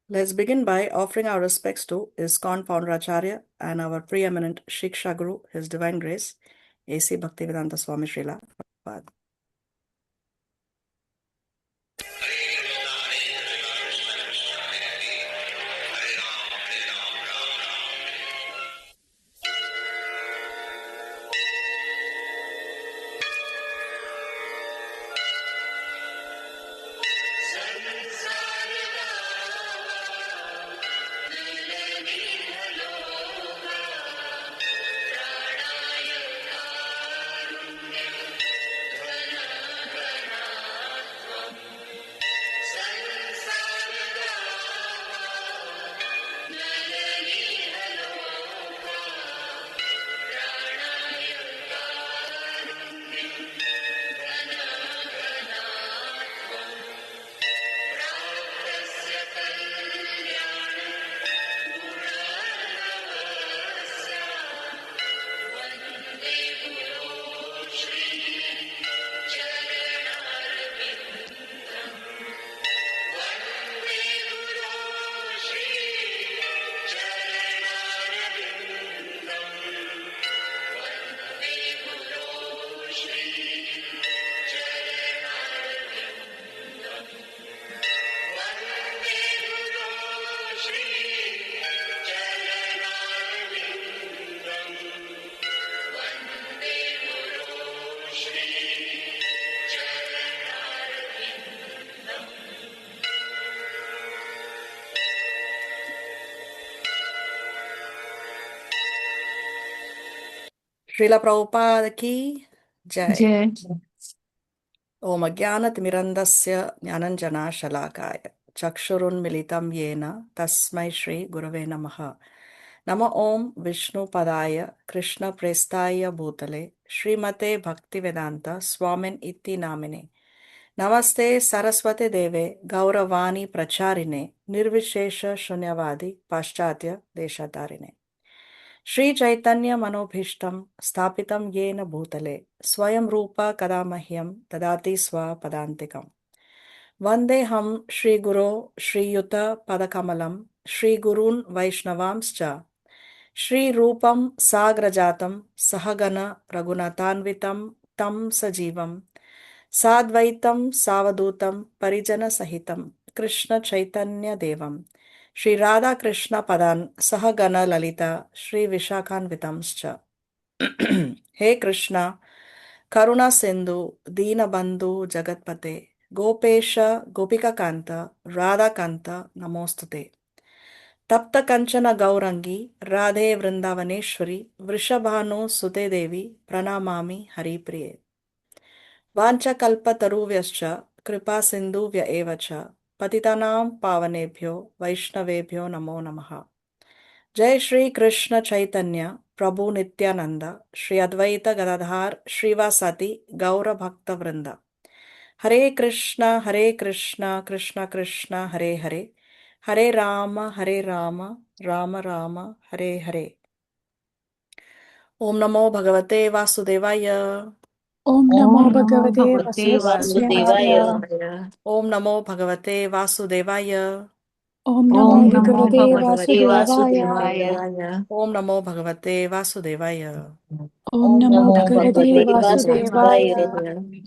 Let's begin by offering our respects to ISKCON founder Acharya and our preeminent Shiksha Guru, His Divine Grace, A.C. Bhaktivedanta Swami Srila Prabhupada. Srila Prabhupada ki Jai. Jai. Om Ajnanatimirandasya Jnananjana Shalakaya Chakshurunmilitam Yena Tasmai Shri Gurave Namaha. Nama Om Vishnu Padaya Krishna Prestaya Bhutale Srimate Bhaktivedanta Swamin Iti Namine. Namaste Saraswate Deve Gauravani Pracharine Nirvishesha Shunyavadi Paschatya Deshatarine. Shri Chaitanya Manobhishtam Sthapitam Yena Bhutale Swayam Rupa Kadamahyam Tadati Swa Padantikam Vandeham Shri Guru Shri Yuta Padakamalam Shri Gurun Vaishnavamscha Shri Rupam Sagrajatam Sahagana Raghunatanvitam Tam Sajivam Sadvaitam Savadutam Parijana Sahitam Krishna Chaitanya Devam Shri Radha Krishna Padan Sahagana Lalita Shri Vishakhanvitamscha. Hey Krishna, Karuna Sindhu, Dina Bandhu Jagatpate, Gopesha Gopika Kanta, Radha Kanta Namostute. Tapta Kanchana Gaurangi, Radhe Vrindavaneshwari, Vrishabhanu Sute Devi, Pranamami Hari Priye. Vancha kalpa taruvyascha, kripa sindhuvya evacha, patitanam pavanebhyo, vaishnavebhyo namo namaha. Jai Shri Krishna Chaitanya, Prabhu Nityananda, Shri Advaita Gadadhar, Shrivasati, Gaura Bhakta Vrinda. Hare Krishna, Krishna Krishna, Hare Hare, Hare Rama, Rama Rama, Hare Hare. Om Namo Bhagavate Vasudevaya. Om Namo Bhagavate Bhagavate Vasudevaya. Vasudevaya. Om Namo Bhagavate Vasudevaya. Om Om Namo Namo Bhagavate Bhagavate Vasudevaya. Vasudevaya. Om Namo Bhagavate Vasudevaya. Om Om Namo Namo Bhagavate Bhagavate Vasudevaya. Vasudevaya.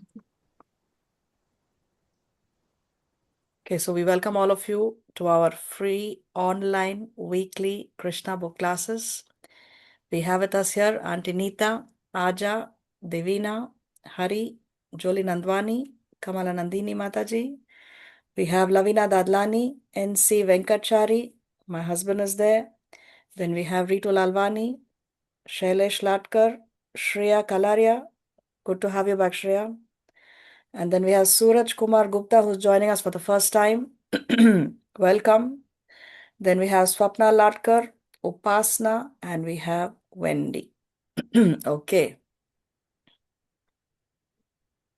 Okay, so we welcome all of you to our free online weekly Krishna book classes. We have with us here Auntie Neeta, Aja, Devina, Hari, Joli Nandwani, Kamala Nandini Mataji. We have Lavina Dadlani, NC Venkatchari, my husband is there. Then we have Ritu Lalwani, Shailesh Latkar, Shreya Kalaria. Good to have you back, Shreya. And then we have Suraj Kumar Gupta, who's joining us for the first time. Welcome. Then we have Swapna Latkar, Upasna, and we have Wendy. Okay.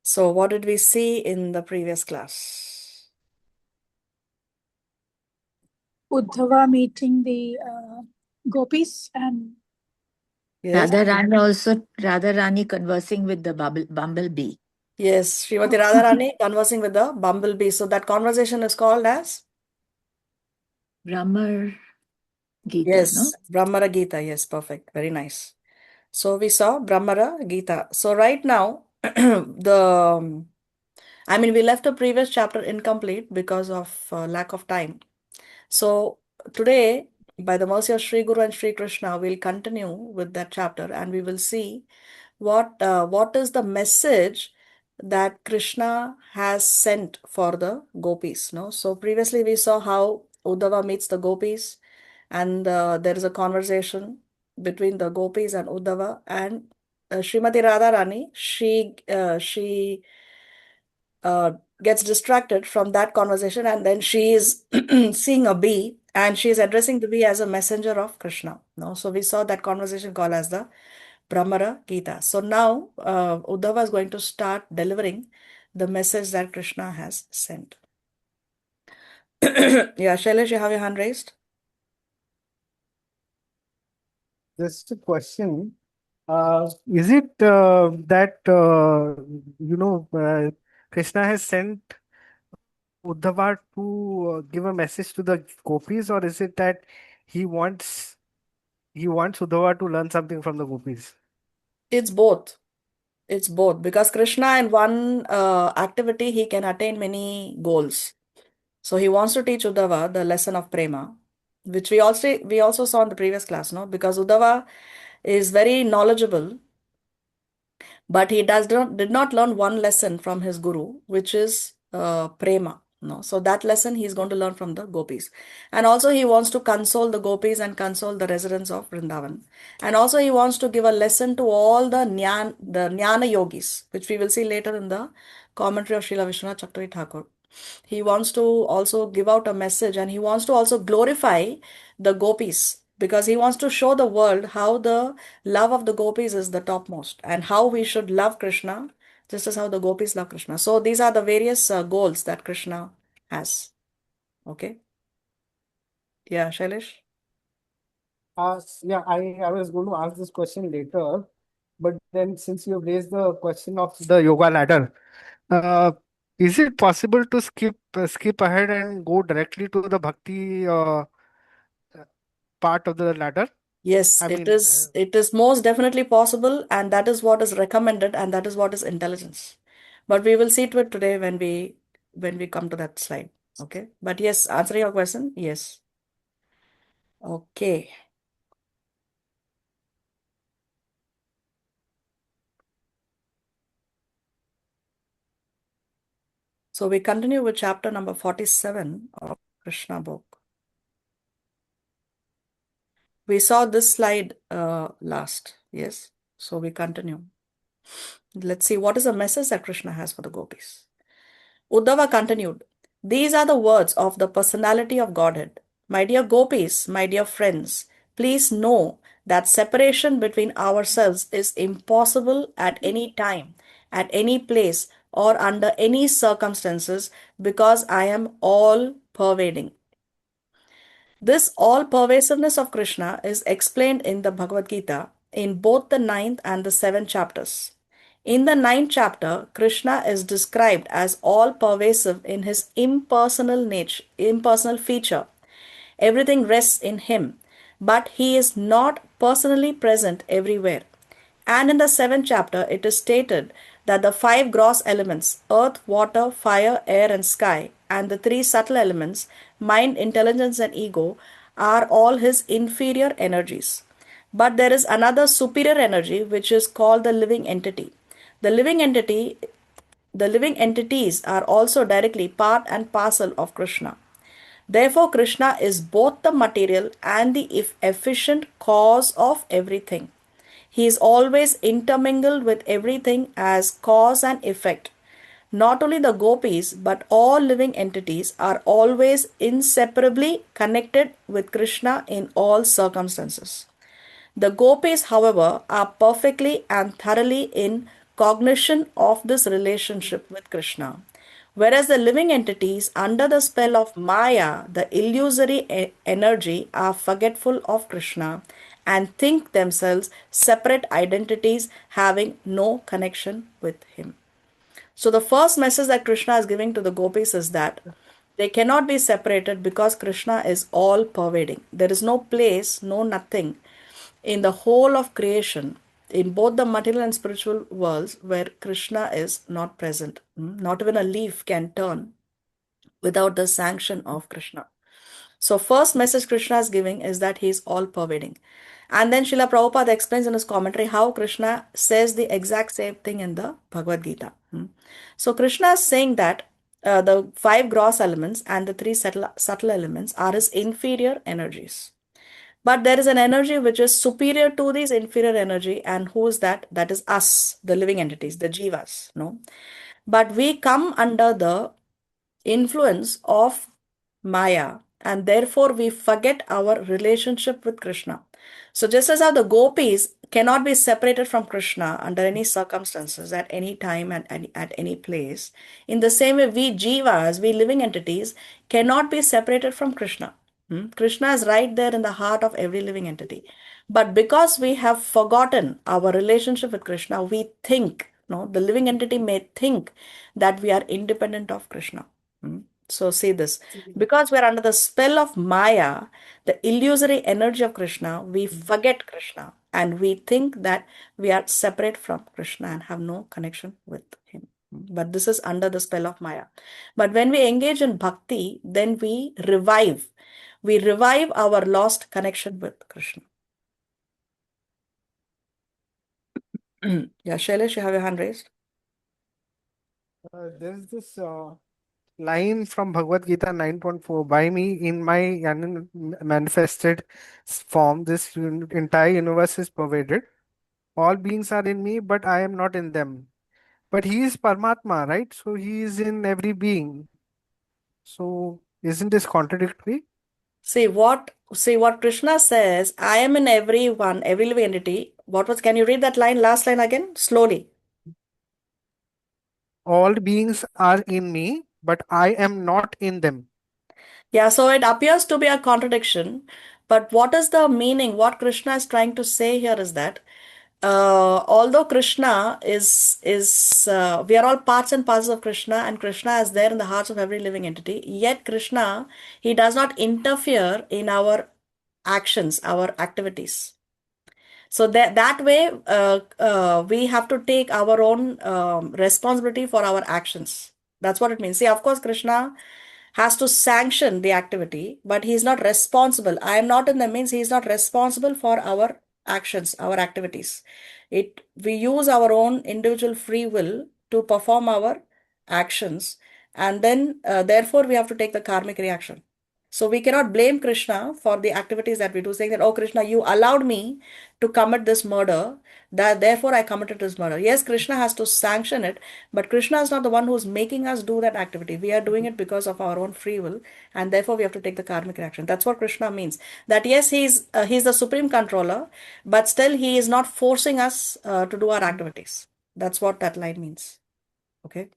So what did we see in the previous class? Uddhava meeting the Gopis and Yes. Radharani conversing with the bumblebee. Yes, Srimati Radharani conversing with the bumblebee. So that conversation is called as? Brahmar Gita, Yes, no? Brahmara Gita. Yes, perfect. Very nice. So we saw Brahmara Gita. So right now, we left the previous chapter incomplete because of lack of time. So today, by the mercy of Sri Guru and Sri Krishna, we'll continue with that chapter and we will see what is the message that Krishna has sent for the gopis. No, so previously we saw how Uddhava meets the gopis, and there is a conversation between the gopis and Uddhava, and Srimati Radharani, she uh, gets distracted from that conversation, and then she is seeing a bee and she is addressing the bee as a messenger of Krishna. No, so we saw that conversation called as the Brahmara Gita. So now Uddhava is going to start delivering the message that Krishna has sent. Yeah, Shailesh, you have your hand raised. Just a question. Is it that Krishna has sent Uddhava to give a message to the gopis, or is it that he wants he wants Uddhava to learn something from the gopis? It's both. It's both because Krishna in one activity he can attain many goals. So he wants to teach Uddhava the lesson of prema, which we also saw in the previous class, no? Because Uddhava is very knowledgeable, but he did not learn one lesson from his guru, which is prema. No, so that lesson he's going to learn from the gopis, and also he wants to console the gopis and console the residents of Vrindavan, and also he wants to give a lesson to all the jnana yogis, which we will see later in the commentary of Srila Vishwanath Chakravarti Thakur. He wants to also give out a message, and he wants to also glorify the gopis because he wants to show the world how the love of the gopis is the topmost and how we should love Krishna just as how the gopis love Krishna. So these are the various goals that Krishna has. Okay. Yeah, Shailesh. I was going to ask this question later, but then since you have raised the question of the yoga ladder, uh, is it possible to skip ahead and go directly to the bhakti part of the ladder? Yes, I it mean, is. It is most definitely possible, and that is what is recommended, and that is what is intelligence. But we will see to it today when we come to that slide. Okay. But yes, answering your question, yes. Okay. So we continue with chapter number 47 of Krishna book. We saw this slide last. Yes. So we continue. Let's see what is the message that Krishna has for the gopis. Uddhava continued, "These are the words of the personality of Godhead. My dear gopis, my dear friends, please know that separation between ourselves is impossible at any time, at any place, or under any circumstances because I am all pervading. This all pervasiveness of Krishna is explained in the Bhagavad Gita in both the ninth and the seventh chapters. In the ninth chapter, Krishna is described as all pervasive in his impersonal nature, impersonal feature. Everything rests in him, but he is not personally present everywhere. And in the seventh chapter, it is stated that the five gross elements earth, water, fire, air, and sky, and the three subtle elements mind, intelligence, and ego are all his inferior energies. But there is another superior energy which is called the living entity. The living entity the living entities are also directly part and parcel of Krishna. Therefore, Krishna is both the material and the efficient cause of everything. He is always intermingled with everything as cause and effect. Not only the gopis, but all living entities are always inseparably connected with Krishna in all circumstances. The gopis, however, are perfectly and thoroughly in cognition of this relationship with Krishna. Whereas the living entities under the spell of Maya, the illusory energy, are forgetful of Krishna and think themselves separate identities having no connection with him. So, the first message that Krishna is giving to the gopis is that They cannot be separated because Krishna is all pervading. There is no place, no nothing in the whole of creation, in both the material and spiritual worlds, where Krishna is not present. Not even a leaf can turn without the sanction of Krishna. So, first message Krishna is giving is that he is all pervading. And then Srila Prabhupada explains in his commentary how Krishna says the exact same thing in the Bhagavad Gita. So, Krishna is saying that the five gross elements and the three subtle elements are his inferior energies. But there is an energy which is superior to this inferior energy, and who is that? That is us, the living entities, the jivas. No, but we come under the influence of Maya, and therefore we forget our relationship with Krishna. So, just as how the Gopis cannot be separated from Krishna under any circumstances, at any time, and at any place, in the same way, we jivas, we living entities, cannot be separated from Krishna. Krishna is right there in the heart of every living entity. But because we have forgotten our relationship with Krishna, we think, no, the living entity may think that we are independent of Krishna. So, see this. Because we are under the spell of Maya, the illusory energy of Krishna, we forget Krishna and we think that we are separate from Krishna and have no connection with him. But this is under the spell of Maya. But when we engage in bhakti, then we revive. We revive our lost connection with Krishna. Yeah, Shailesh, you have your hand raised. There's this line from Bhagavad Gita 9.4, by me in my manifested form, this entire universe is pervaded. All beings are in me, but I am not in them. But he is Paramatma, right? So he is in every being. So isn't this contradictory? See what Krishna says, I am in everyone, every living entity. Can you read that last line again, slowly? All beings are in me, but I am not in them. Yeah, so it appears to be a contradiction, but what is the meaning? What Krishna is trying to say here is that although Krishna is we are all parts and parcels of Krishna, and Krishna is there in the hearts of every living entity, yet Krishna, he does not interfere in our actions, our activities. So that way, we have to take our own responsibility for our actions. That's what it means. See, of course, Krishna has to sanction the activity, but he is not responsible. I am not in the means he is not responsible for our actions, our activities. We use our own individual free will to perform our actions, and then therefore we have to take the karmic reaction. So we cannot blame Krishna for the activities that we do, saying that, oh Krishna, you allowed me to commit this murder, that therefore I committed this murder. Yes, Krishna has to sanction it, but Krishna is not the one who's making us do that activity. We are doing it because of our own free will, and therefore we have to take the karmic reaction. That's what Krishna means. That yes, he's the supreme controller, but still he is not forcing us to do our activities. That's what that line means. Okay.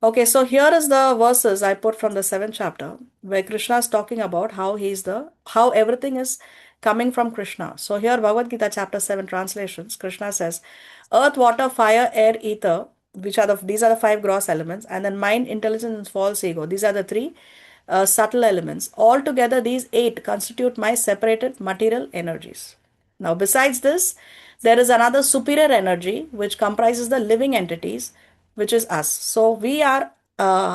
Okay, so here is the verses I put from the seventh chapter where Krishna is talking about how everything is coming from Krishna. So here Bhagavad Gita chapter 7 translations, Krishna says, earth, water, fire, air, ether, these are the five gross elements, and then mind, intelligence, and false ego. These are the three subtle elements. Altogether, these eight constitute my separated material energies. Now, besides this, there is another superior energy which comprises the living entities, which is us. So, we are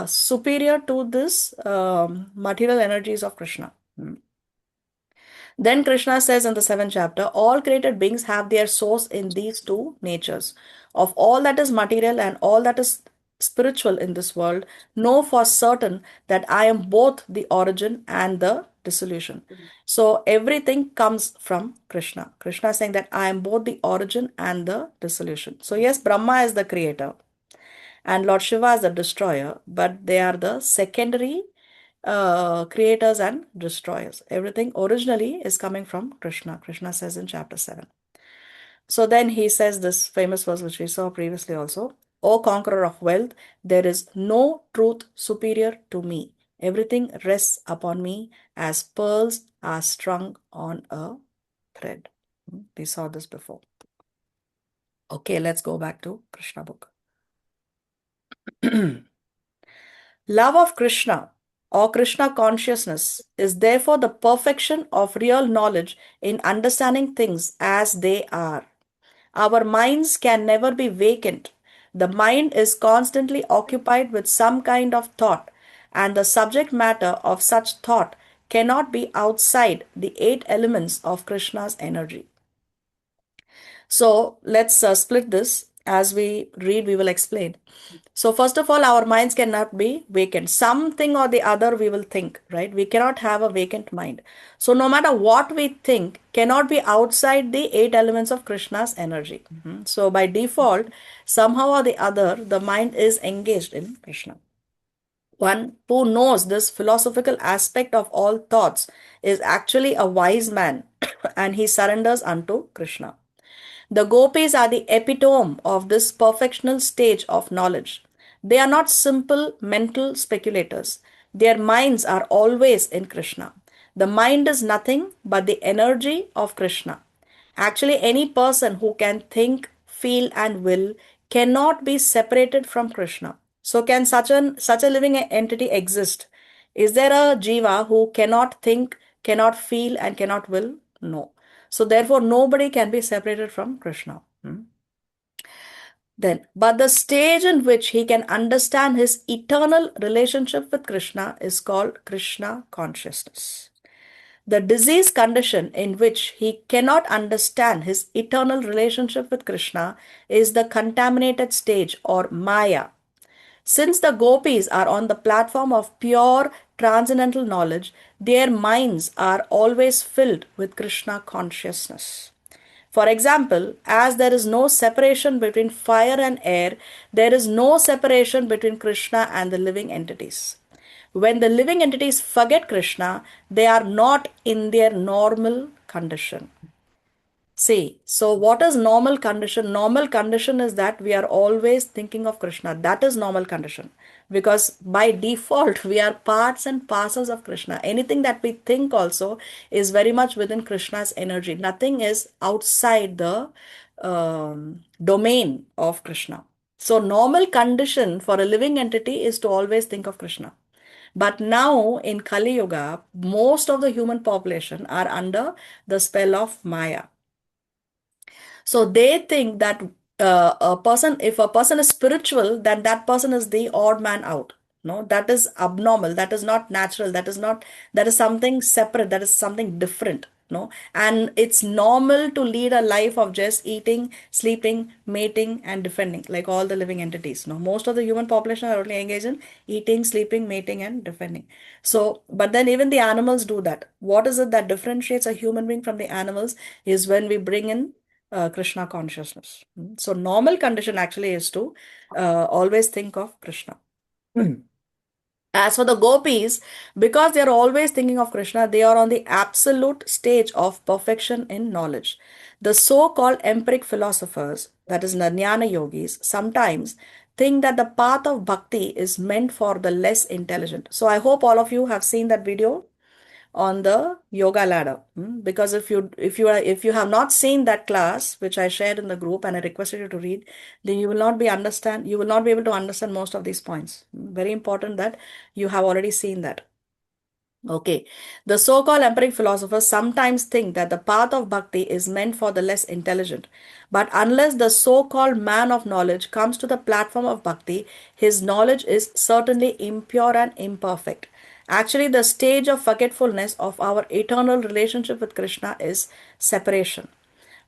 superior to this material energies of Krishna. Then Krishna says in the seventh chapter, all created beings have their source in these two natures. Of all that is material and all that is spiritual in this world, know for certain that I am both the origin and the dissolution. So everything comes from Krishna. Krishna is saying that I am both the origin and the dissolution. So yes, Brahma is the creator and Lord Shiva is the destroyer, but they are the secondary creators and destroyers. Everything originally is coming from Krishna. Krishna says in chapter 7. So then he says this famous verse which we saw previously also. O conqueror of wealth, there is no truth superior to me. Everything rests upon me as pearls are strung on a thread. We saw this before. Okay, let's go back to Krishna book. Love of Krishna or Krishna consciousness is therefore the perfection of real knowledge in understanding things as they are. Our minds can never be vacant. The mind is constantly occupied with some kind of thought, and the subject matter of such thought cannot be outside the eight elements of Krishna's energy. So let's split this. As we read, we will explain. So first of all, our minds cannot be vacant. Something or the other we will think, right? We cannot have a vacant mind. So no matter what we think, cannot be outside the eight elements of Krishna's energy. So by default, somehow or the other, the mind is engaged in Krishna. One who knows this philosophical aspect of all thoughts is actually a wise man and he surrenders unto Krishna. The Gopis are the epitome of this perfectional stage of knowledge. They are not simple mental speculators. Their minds are always in Krishna. The mind is nothing but the energy of Krishna. Actually, any person who can think, feel, and will cannot be separated from Krishna. So, can such a living entity exist? Is there a jiva who cannot think, cannot feel, and cannot will? No. So, therefore, nobody can be separated from Krishna. But the stage in which he can understand his eternal relationship with Krishna is called Krishna consciousness. The disease condition in which he cannot understand his eternal relationship with Krishna is the contaminated stage or Maya. Since the Gopis are on the platform of pure transcendental knowledge, their minds are always filled with Krishna consciousness. For example, as there is no separation between fire and air, there is no separation between Krishna and the living entities. When the living entities forget Krishna, they are not in their normal condition. See, so what is normal condition? Normal condition is that we are always thinking of Krishna. That is normal condition. Because by default, we are parts and parcels of Krishna. Anything that we think also is very much within Krishna's energy. Nothing is outside the domain of Krishna. So normal condition for a living entity is to always think of Krishna. But now in Kali Yuga, most of the human population are under the spell of Maya. So they think that if a person is spiritual, then that person is the odd man out. No, that is abnormal. That is not natural. That is something separate. That is something different. No, and it's normal to lead a life of just eating, sleeping, mating, and defending, like all the living entities. No, most of the human population are only engaged in eating, sleeping, mating, and defending. So, but then even the animals do that. What is it that differentiates a human being from the animals is when we bring in Krishna consciousness. So normal condition actually is to always think of Krishna. As for the gopis, because they are always thinking of Krishna, they are on the absolute stage of perfection in knowledge. The so-called empiric philosophers, that is Jnana yogis, sometimes think that the path of bhakti is meant for the less intelligent. So I hope all of you have seen that video on the yoga ladder. Because if you have not seen that class which I shared in the group and I requested you to read, then you will not be able to understand most of these points. Very important that you have already seen that. Okay, the so-called empiric philosophers sometimes think that the path of bhakti is meant for the less intelligent. But unless the so-called man of knowledge comes to the platform of bhakti, his knowledge is certainly impure and imperfect. Actually, the stage of forgetfulness of our eternal relationship with Krishna is separation.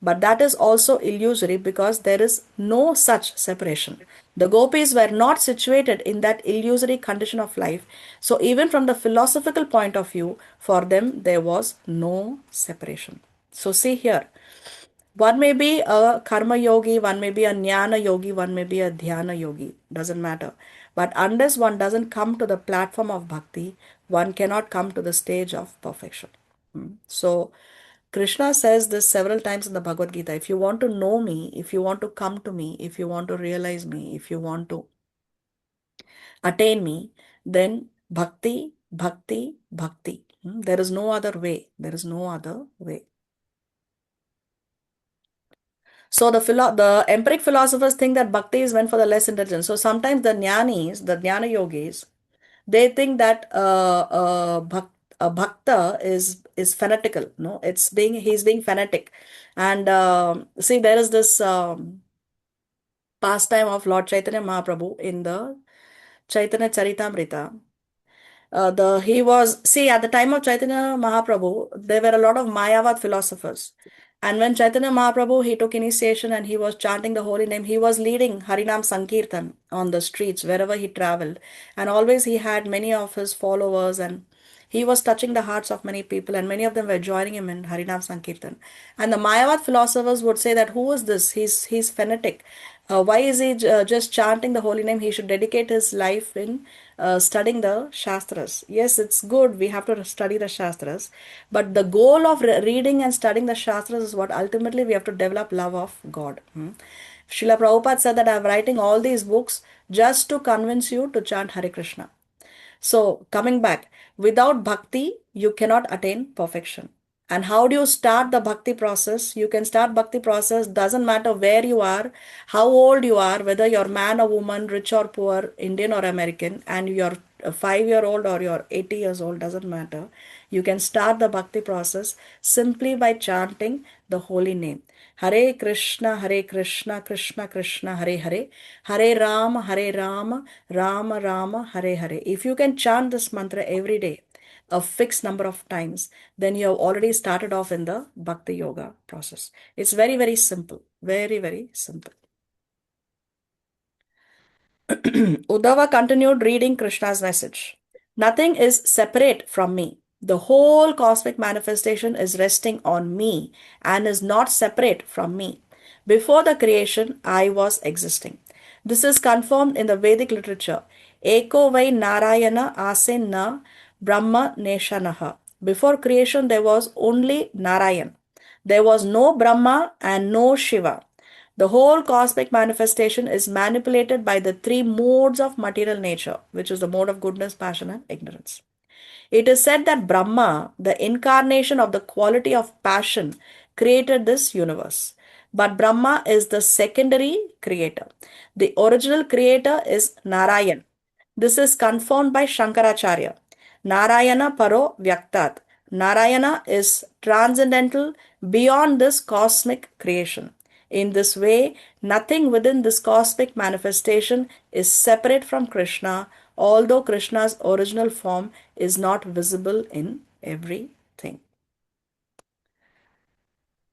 But that is also illusory because there is no such separation. The gopis were not situated in that illusory condition of life. So, even from the philosophical point of view, for them there was no separation. So, see here. One may be a karma yogi, one may be a jnana yogi, one may be a dhyana yogi. Doesn't matter. But unless one doesn't come to the platform of bhakti, one cannot come to the stage of perfection. So, Krishna says this several times in the Bhagavad Gita. If you want to know me, if you want to come to me, if you want to realize me, if you want to attain me, then bhakti, bhakti, bhakti. There is no other way. There is no other way. So the empiric philosophers think that bhakti is meant for the less intelligent. So sometimes the jnanis, the jnana yogis, they think that a bhakta is fanatical. No, he's being fanatic. And see, there is this pastime of Lord Chaitanya Mahaprabhu in the Chaitanya Charitamrita. The he was see at the time of Chaitanya Mahaprabhu, there were a lot of Mayavad philosophers. And when Chaitanya Mahaprabhu he took initiation and he was chanting the holy name, he was leading Harinam Sankirtan on the streets wherever he traveled. And always he had many of his followers, and he was touching the hearts of many people, and many of them were joining him in Harinam Sankirtan. And the Mayavad philosophers would say that who is this? He's fanatic. Why is he just chanting the holy name? He should dedicate his life in studying the Shastras. Yes, it's good. We have to study the Shastras. But the goal of reading and studying the Shastras is what ultimately we have to develop love of God. Srila Prabhupada said that I'm writing all these books just to convince you to chant Hare Krishna. So, coming back, without bhakti, you cannot attain perfection. And how do you start the bhakti process? You can start bhakti process, doesn't matter where you are, how old you are, whether you're man or woman, rich or poor, Indian or American, and you're a 5-year old or you're 80 years old, doesn't matter. You can start the bhakti process simply by chanting the holy name. Hare Krishna, Krishna Krishna, Hare Hare, Hare Rama, Rama Rama, Hare Hare. If you can chant this mantra every day, a fixed number of times, then you have already started off in the Bhakti Yoga process. It's very, very simple. Very, very simple. Uddhava continued reading Krishna's message. Nothing is separate from me. The whole cosmic manifestation is resting on me and is not separate from me. Before the creation, I was existing. This is confirmed in the Vedic literature. Eko vai Narayana asen na Brahma neshanaha. Before creation, there was only Narayan. There was no Brahma and no Shiva. The whole cosmic manifestation is manipulated by the three modes of material nature, which is the mode of goodness, passion, and ignorance. It is said that Brahma, the incarnation of the quality of passion, created this universe. But Brahma is the secondary creator. The original creator is Narayan. This is confirmed by Shankaracharya. Narayana Paro Vyaktat. Narayana is transcendental beyond this cosmic creation. In this way, nothing within this cosmic manifestation is separate from Krishna, although Krishna's original form is not visible in everything.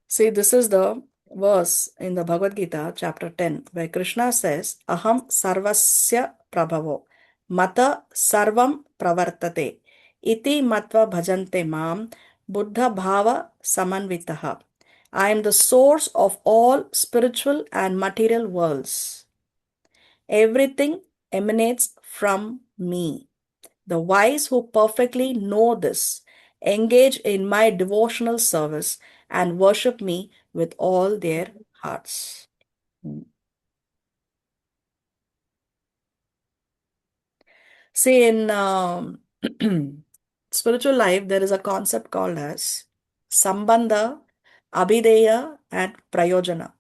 See, this is the verse in the Bhagavad Gita, chapter 10, where Krishna says, Aham sarvasya prabhavo, mata sarvam pravartate, iti matva bhajante mam, buddha bhava samanvitaha. I am the source of all spiritual and material worlds. Everything emanates from me. The wise who perfectly know this engage in my devotional service and worship me with all their hearts. See, in spiritual life, there is a concept called as Sambandha, Abhideya, and Prayojana.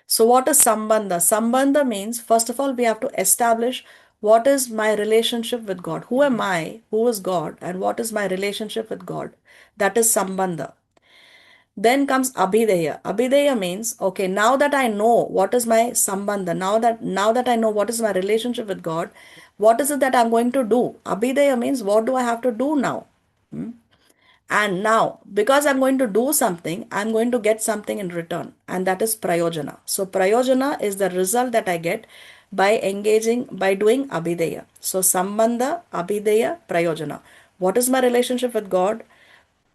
So, what is Sambandha? Sambandha means, first of all, we have to establish what is my relationship with God. Who am I? Who is God? And what is my relationship with God? That is Sambandha. Then comes Abhideya. Abhideya means, okay, now that I know what is my Sambandha, now that I know what is my relationship with God, what is it that I'm going to do? Abhideya means, what do I have to do now? And now, because I'm going to do something, I'm going to get something in return, and that is Prayojana. So, Prayojana is the result that I get by doing Abhideya. So, Sambandha, Abhideya, Prayojana. What is my relationship with God?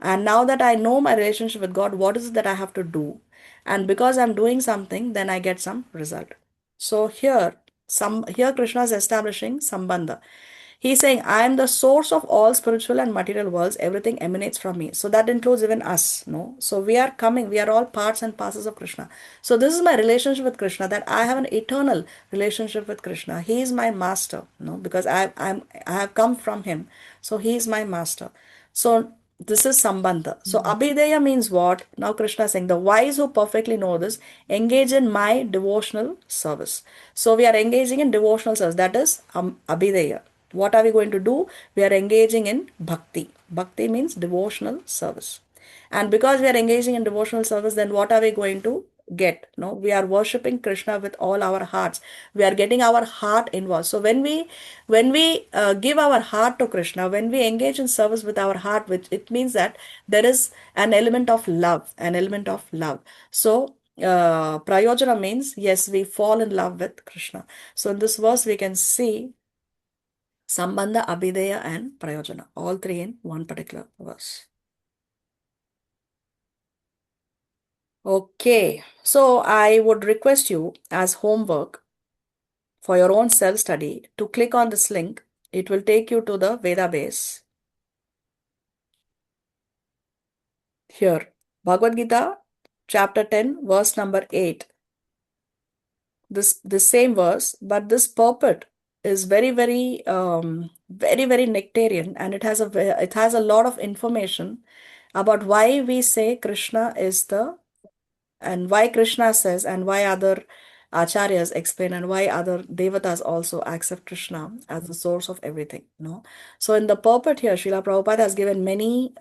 And now that I know my relationship with God, what is it that I have to do? And because I'm doing something, then I get some result. So here Krishna is establishing Sambandha. He's saying, I am the source of all spiritual and material worlds. Everything emanates from me. So that includes even us, no? So we are all parts and parcels of Krishna. So this is my relationship with Krishna, that I have an eternal relationship with Krishna. He is my master, no? Because I have come from him. So he is my master. So this is Sambandha. So Abhideya means what? Now Krishna is saying, the wise who perfectly know this engage in my devotional service. So we are engaging in devotional service. That is Abhideya. What are we going to do? We are engaging in bhakti. Bhakti means devotional service. And because we are engaging in devotional service, then what are we going to get? No, we are worshipping Krishna with all our hearts. We are getting our heart involved. So when we give our heart to Krishna, when we engage in service with our heart, which it means that there is an element of love, an element of love. So prayojana means, yes, we fall in love with Krishna. So in this verse we can see Sambandha, Abhideya and Prayojana, all three in one particular verse. Okay, so I would request you as homework for your own self-study to click on this link. It will take you to the Veda base. Here, Bhagavad Gita, chapter 10, verse number 8. This same verse, but this purport is very nectarian, and it has a lot of information about why we say Krishna is and why Krishna says, and why other acharyas explain, and why other devatas also accept Krishna as the source of everything. No, so in the purport here, Srila Prabhupada has given many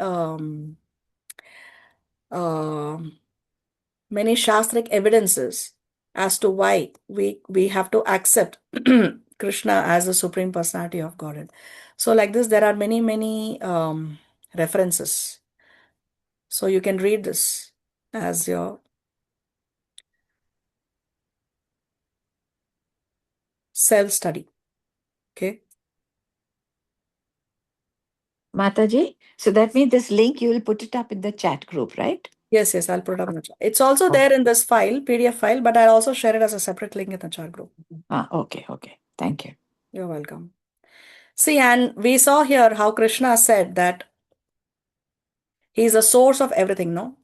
shastric evidences as to why we have to accept Krishna as the Supreme Personality of Godhead. So like this, there are many references. So you can read this as your self-study. Okay. Mataji, so that means this link, you will put it up in the chat group, right? Yes, I'll put it up in the chat. It's also there in this file, PDF file, but I'll also share it as a separate link in the chat group. Okay. Thank you. You're welcome. See, and we saw here how Krishna said that he is the source of everything, no?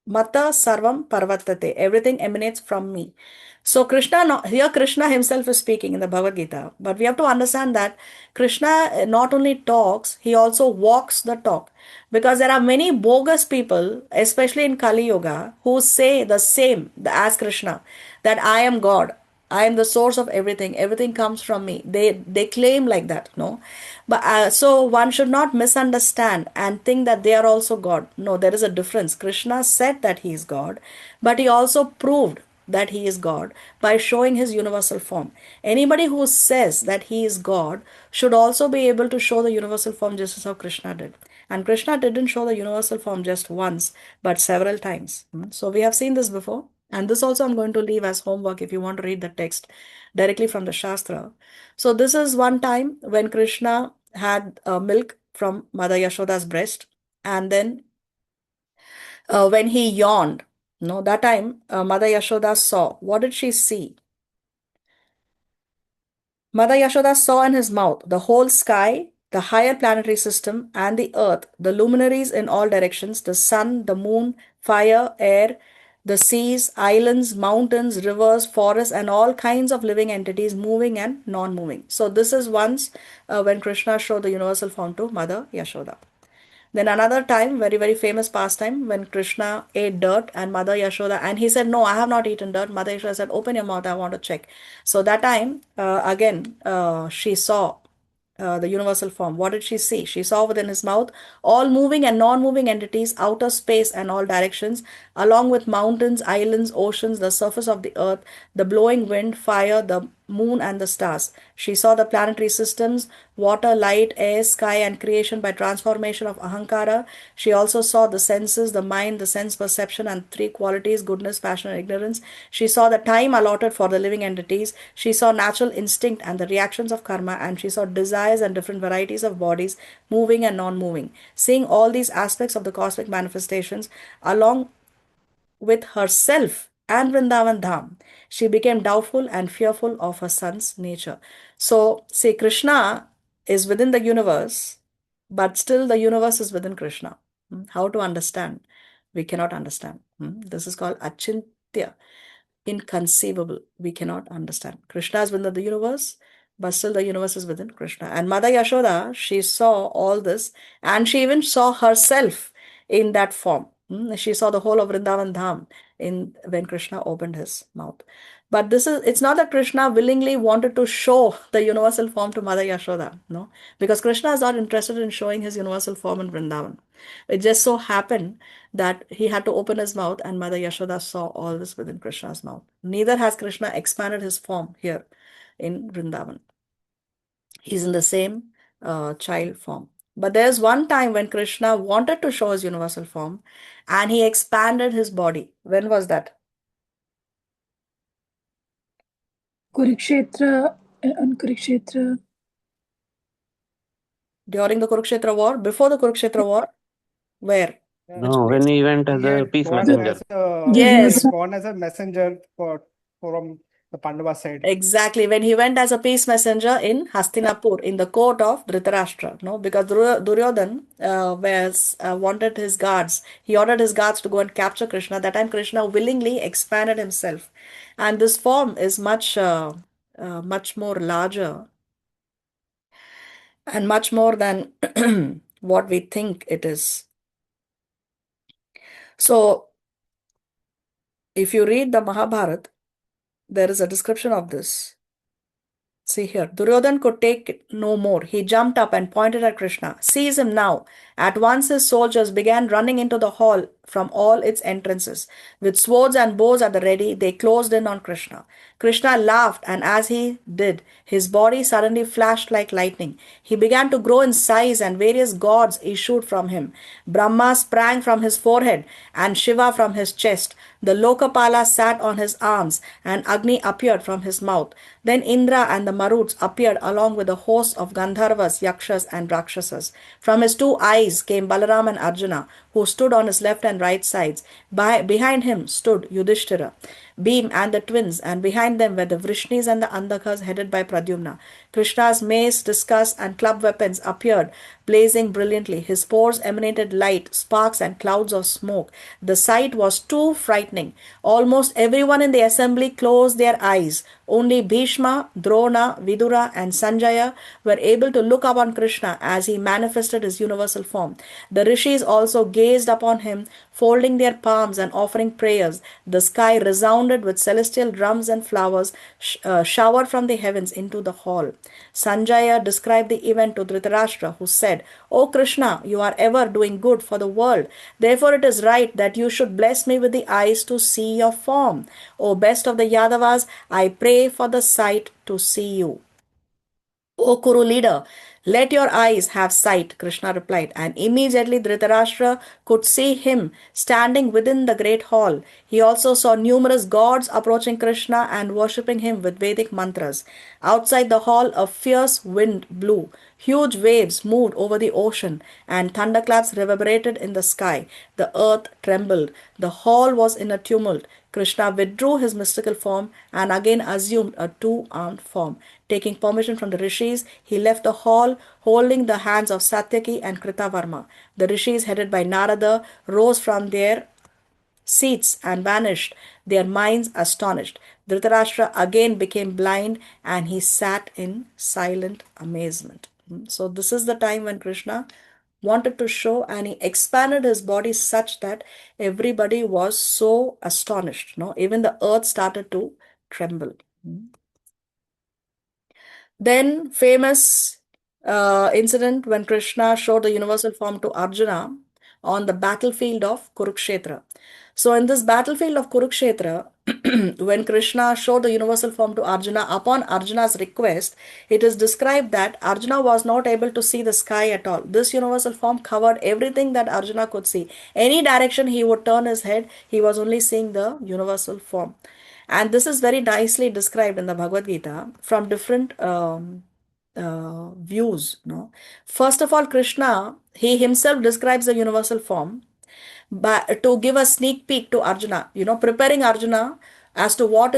Mata sarvam parvattate. Everything emanates from me. So here Krishna himself is speaking in the Bhagavad Gita. But we have to understand that Krishna not only talks, he also walks the talk. Because there are many bogus people, especially in Kali Yuga, who say the same as Krishna, that I am God. I am the source of everything. Everything comes from me. They claim like that, no? But so one should not misunderstand and think that they are also God. No, there is a difference. Krishna said that he is God, but he also proved that he is God by showing his universal form. Anybody who says that he is God should also be able to show the universal form just as how Krishna did. And Krishna didn't show the universal form just once, but several times. So we have seen this before. And this also I'm going to leave as homework if you want to read the text directly from the Shastra. So this is one time when Krishna had milk from Mother Yashoda's breast, and then when he yawned, no, that time Mother Yashoda saw. What did she see? Mother Yashoda saw in his mouth the whole sky, the higher planetary system, and the earth, the luminaries in all directions, the sun, the moon, fire, air, the seas, islands, mountains, rivers, forests, and all kinds of living entities, moving and non-moving. So this is once when Krishna showed the universal form to Mother Yashoda. Then another time, very famous pastime, when Krishna ate dirt and Mother Yashoda, and he said, no, I have not eaten dirt. Mother Yashoda said, open your mouth, I want to check. So that time, again, she saw the universal form. What did she see? She saw within his mouth all moving and non-moving entities, outer space and all directions, along with mountains, islands, oceans, the surface of the earth, the blowing wind, fire, the moon and the stars. She saw the planetary systems, water, light, air, sky and creation by transformation of ahankara. She also saw the senses, the mind, the sense perception and three qualities, goodness, passion and ignorance. She saw the time allotted for the living entities. She saw natural instinct and the reactions of karma, and she saw desires and different varieties of bodies, moving and non-moving. Seeing all these aspects of the cosmic manifestations along with herself and Vrindavan Dham, she became doubtful and fearful of her son's nature. So, see, Krishna is within the universe, but still the universe is within Krishna. How to understand? We cannot understand. This is called achintya, inconceivable. We cannot understand. Krishna is within the universe, but still the universe is within Krishna. And Mother Yashoda, she saw all this, and she even saw herself in that form. She saw the whole of Vrindavan Dham when Krishna opened his mouth. But it's not that Krishna willingly wanted to show the universal form to Mother Yashoda, no, because Krishna is not interested in showing his universal form in Vrindavan. It just so happened that he had to open his mouth and Mother Yashoda saw all this within Krishna's mouth. Neither has Krishna expanded his form here in Vrindavan. He's in the same child form. But there's one time when Krishna wanted to show his universal form and he expanded his body. When was that? Kurukshetra, on Kurukshetra. During the Kurukshetra war? Before the Kurukshetra war? Where? Which No, when place? he went as He a had peace gone messenger. as a Yes, messenger from the Pandava side. exactly. When he went as a peace messenger in Hastinapur, in the court of Dhritarashtra, no, because Duryodhan wanted his guards. He ordered his guards to go and capture Krishna. That time, Krishna willingly expanded himself, and this form is much more larger and much more than what we think it is. So, if you read the Mahabharata, there is a description of this. See here, Duryodhan could take it no more. He jumped up and pointed at Krishna. Seize him now. At once his soldiers began running into the hall from all its entrances. With swords and bows at the ready, they closed in on Krishna. Krishna laughed, and as he did, his body suddenly flashed like lightning. He began to grow in size, and various gods issued from him. Brahma sprang from his forehead, and Shiva from his chest. The Lokapala sat on his arms, and Agni appeared from his mouth. Then Indra and the Maruts appeared along with a host of Gandharvas, Yakshas, and Rakshasas. From his two eyes came Balaram and Arjuna, who stood on his left and right sides. Behind him stood Yudhishthira, Bhim and the twins, and behind them were the Vrishnis and the Andakas headed by Pradyumna. Krishna's mace, discus, and club weapons appeared, blazing brilliantly. His spores emanated light, sparks, and clouds of smoke. The sight was too frightening. Almost everyone in the assembly closed their eyes. Only Bhishma, Drona, Vidura, and Sanjaya were able to look upon Krishna as he manifested his universal form. The rishis also gazed upon him, folding their palms and offering prayers. The sky resounded with celestial drums and flowers showered from the heavens into the hall. Sanjaya described the event to Dhritarashtra, who said, "O Krishna, you are ever doing good for the world. Therefore it is right that you should bless me with the eyes to see your form. O best of the Yadavas, I pray for the sight to see you." "O Kuru leader, let your eyes have sight," Krishna replied, and immediately Dhritarashtra could see him standing within the great hall. He also saw numerous gods approaching Krishna and worshipping him with Vedic mantras. Outside the hall, a fierce wind blew. Huge waves moved over the ocean, and thunderclaps reverberated in the sky. The earth trembled. The hall was in a tumult. Krishna withdrew his mystical form and again assumed a two-armed form. Taking permission from the rishis, he left the hall holding the hands of Satyaki and Kritavarma. The rishis, headed by Narada, rose from their seats and vanished, their minds astonished. Dhritarashtra again became blind and he sat in silent amazement. So, this is the time when Krishna wanted to show and he expanded his body such that everybody was so astonished. No, even the earth started to tremble. Then, famous incident when Krishna showed the universal form to Arjuna on the battlefield of Kurukshetra. So, in this battlefield of Kurukshetra, when Krishna showed the universal form to Arjuna, upon Arjuna's request, it is described that Arjuna was not able to see the sky at all. This universal form covered everything that Arjuna could see. Any direction he would turn his head, he was only seeing the universal form. And this is very nicely described in the Bhagavad Gita from different views. No? First of all, Krishna, he himself describes the universal form to give a sneak peek to Arjuna, preparing Arjuna as to what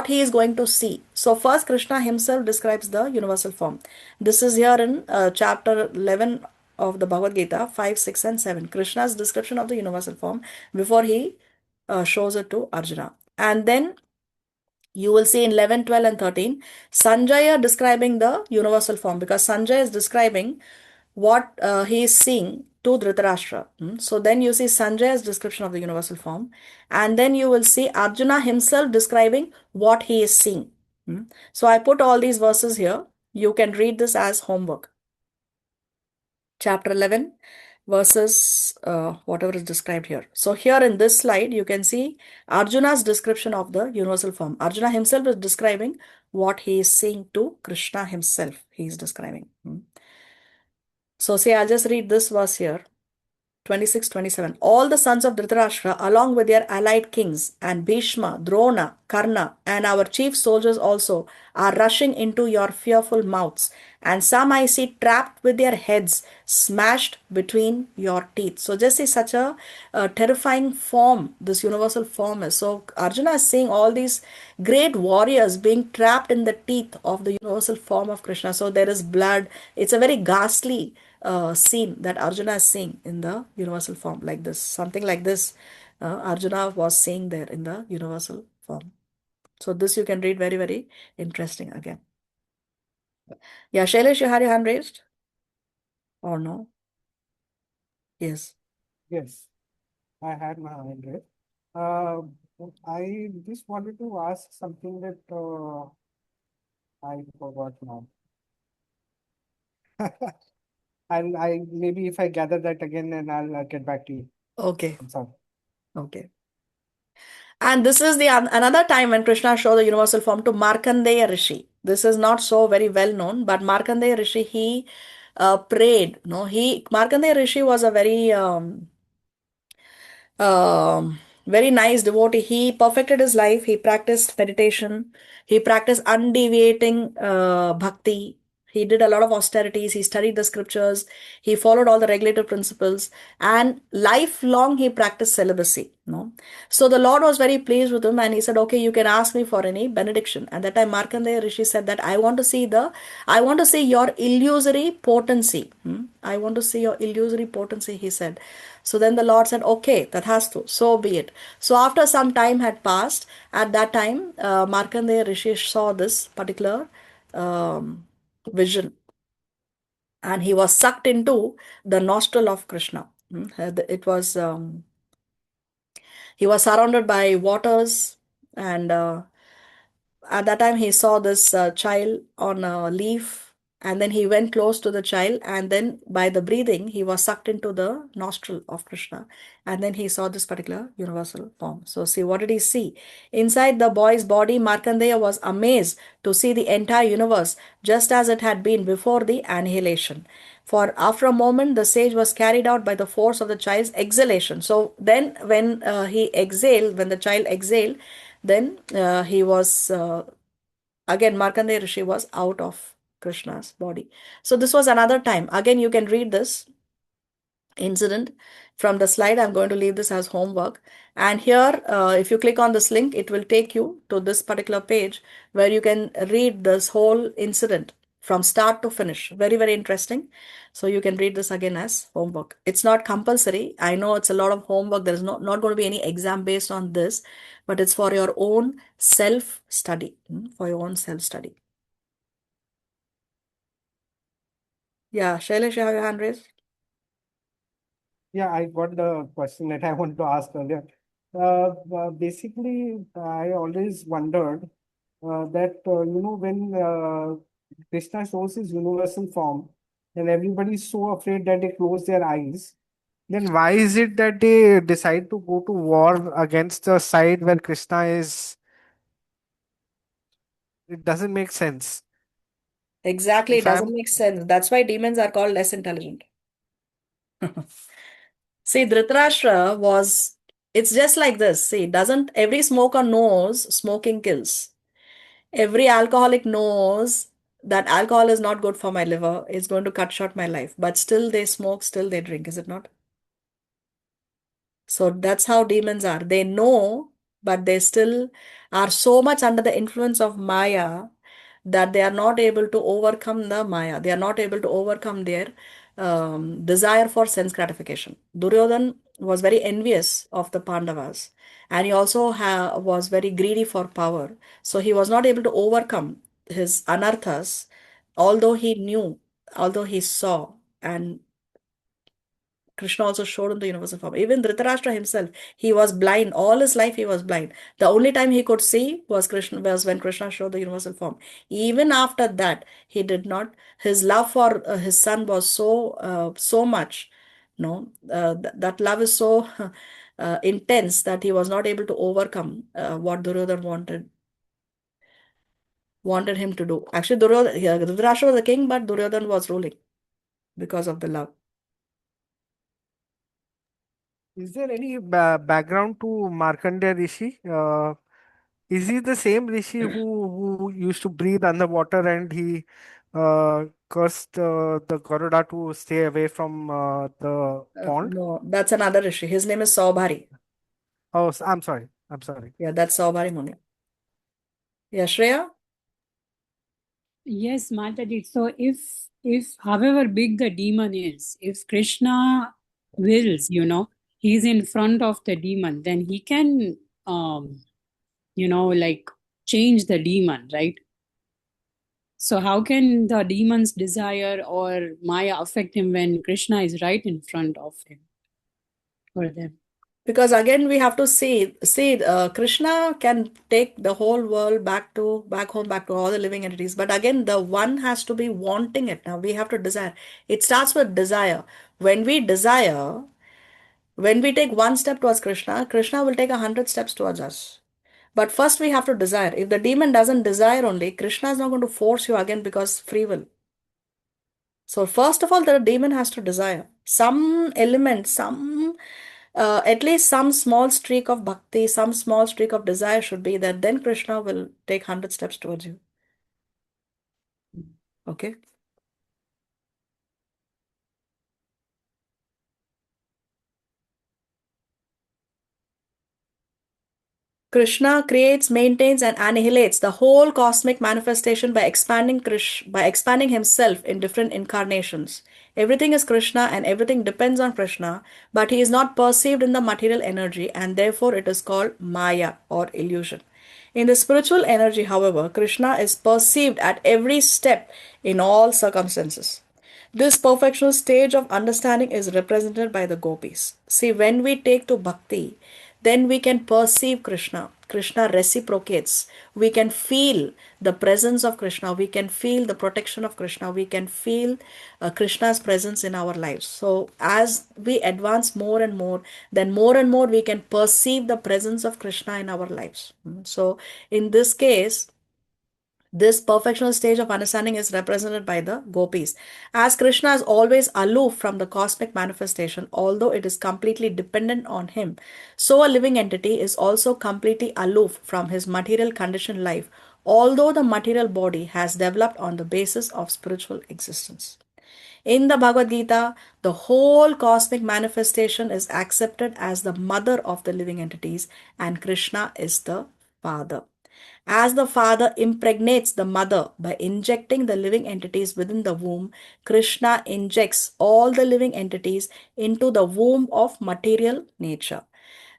he is going to see. So first Krishna himself describes the universal form. This is here in chapter 11 of the Bhagavad Gita, 5, 6 and 7. Krishna's description of the universal form before he shows it to Arjuna. And then you will see in 11, 12 and 13, Sanjaya describing the universal form, because Sanjaya is describing what he is seeing to Dhritarashtra. So then you see Sanjay's description of the universal form, and then you will see Arjuna himself describing what he is seeing. So I put all these verses here. You can read this as homework. Chapter 11, verses whatever is described here. So here in this slide, you can see Arjuna's description of the universal form. Arjuna himself is describing what he is seeing to Krishna himself. He is describing. So say I'll just read this verse here. 26, 27. All the sons of Dhritarashtra, along with their allied kings, and Bhishma, Drona, Karna, and our chief soldiers also, are rushing into your fearful mouths. And some I see trapped with their heads smashed between your teeth. So just see such a terrifying form this universal form is. So Arjuna is seeing all these great warriors being trapped in the teeth of the universal form of Krishna. So there is blood. It's a very ghastly scene that Arjuna is seeing in the universal form, like this. Something like this Arjuna was seeing there in the universal form. So this you can read, very, very interesting again. Yeah, Shailesh, you had your hand raised? Or no? Yes. Yes, I had my hand raised. Uh, I just wanted to ask something that I forgot now. I maybe if I gather that again, and I'll get back to you. Okay. I'm sorry. Okay. And this is the another time when Krishna showed the universal form to Markandeya Rishi. This is not so very well known, but Markandeya Rishi, he prayed. No, Markandeya Rishi was a very nice devotee. He perfected his life. He practiced meditation. He practiced undeviating bhakti. He did a lot of austerities. He studied the scriptures. He followed all the regulative principles, and lifelong he practiced celibacy. No, so the Lord was very pleased with him, and he said, "Okay, you can ask me for any benediction." At that time, Markandeya Rishi said that I want to see your illusory potency. I want to see your illusory potency. He said. So then the Lord said, "Okay, that has to. So be it." So after some time had passed, at that time, Markandeya Rishi saw this particular vision, and he was sucked into the nostril of Krishna. It was he was surrounded by waters, and at that time he saw this child on a leaf, and then he went close to the child, and then by the breathing he was sucked into the nostril of Krishna, and then he saw this particular universal form. So see, what did he see? Inside the boy's body, Markandeya was amazed to see the entire universe just as it had been before the annihilation. For after a moment, the sage was carried out by the force of the child's exhalation. So then, when when the child exhaled, then he was again, Markandeya Rishi was out of Krishna's body. So this was another time. Again, you can read this incident from the slide. I'm going to leave this as homework. And here, if you click on this link, it will take you to this particular page where you can read this whole incident from start to finish. Very, very interesting. So you can read this again as homework. It's not compulsory. I know it's a lot of homework. There is not going to be any exam based on this, but it's for your own self-study, for your own self-study. Yeah, Shailesh, you have your hand raised? Yeah, I got the question that I want to ask earlier. Basically, I always wondered that when Krishna shows his universal form, and everybody's so afraid that they close their eyes, then why is it that they decide to go to war against the side where Krishna is? It doesn't make sense. Exactly, it If doesn't I'm make sense. That's why demons are called less intelligent. See, Dhritarashtra was, it's just like this. See, doesn't every smoker knows smoking kills? Every alcoholic knows that alcohol is not good for my liver, it's going to cut short my life. But still they smoke, still they drink, is it not? So that's how demons are. They know, but they still are so much under the influence of Maya that they are not able to overcome the Maya. They are not able to overcome their desire for sense gratification. Duryodhan was very envious of the Pandavas, and he also was very greedy for power. So he was not able to overcome his anarthas, although he knew, although he saw, and Krishna also showed him the universal form. Even Dhritarashtra himself, he was blind. All his life he was blind. The only time he could see was when Krishna showed the universal form. Even after that, he did not. His love for his son was so much. No, that love is so intense that he was not able to overcome what Duryodhana wanted him to do. Actually, Dhritarashtra was the king, but Duryodhana was ruling because of the love. Is there any background to Markandeya Rishi? Is he the same Rishi who used to breathe underwater and he cursed the Garuda to stay away from the pond? No, that's another Rishi. His name is Saubhari. Oh, I'm sorry. I'm sorry. Yeah, that's Saubhari Muni. Yeah, Shreya? Yes, Mataji. So if however big the demon is, if Krishna wills, he's in front of the demon, then he can like change the demon, right? So how can the demon's desire or Maya affect him when Krishna is right in front of him or them? Because again, we have to see, Krishna can take the whole world back home, back to all the living entities. But again, the one has to be wanting it. Now we have to desire. It starts with desire. When we desire, when we take one step towards Krishna, Krishna will take 100 steps towards us. But first we have to desire. If the demon doesn't desire only, Krishna is not going to force you again because free will. So first of all, the demon has to desire some element, at least some small streak of bhakti, some small streak of desire should be there. Then Krishna will take 100 steps towards you. Okay. Krishna creates, maintains, and annihilates the whole cosmic manifestation by expanding himself in different incarnations. Everything is Krishna and everything depends on Krishna, but he is not perceived in the material energy and therefore it is called Maya or illusion. In the spiritual energy, however, Krishna is perceived at every step in all circumstances. This perfectional stage of understanding is represented by the Gopis. See, when we take to bhakti, then we can perceive Krishna. Krishna reciprocates. We can feel the presence of Krishna. We can feel the protection of Krishna. We can feel Krishna's presence in our lives. So, as we advance more and more, then more and more we can perceive the presence of Krishna in our lives. So, in this case, this perfectional stage of understanding is represented by the Gopis. As Krishna is always aloof from the cosmic manifestation, although it is completely dependent on him, so a living entity is also completely aloof from his material conditioned life, although the material body has developed on the basis of spiritual existence. In the Bhagavad Gita, the whole cosmic manifestation is accepted as the mother of the living entities, and Krishna is the father. As the father impregnates the mother by injecting the living entities within the womb, Krishna injects all the living entities into the womb of material nature.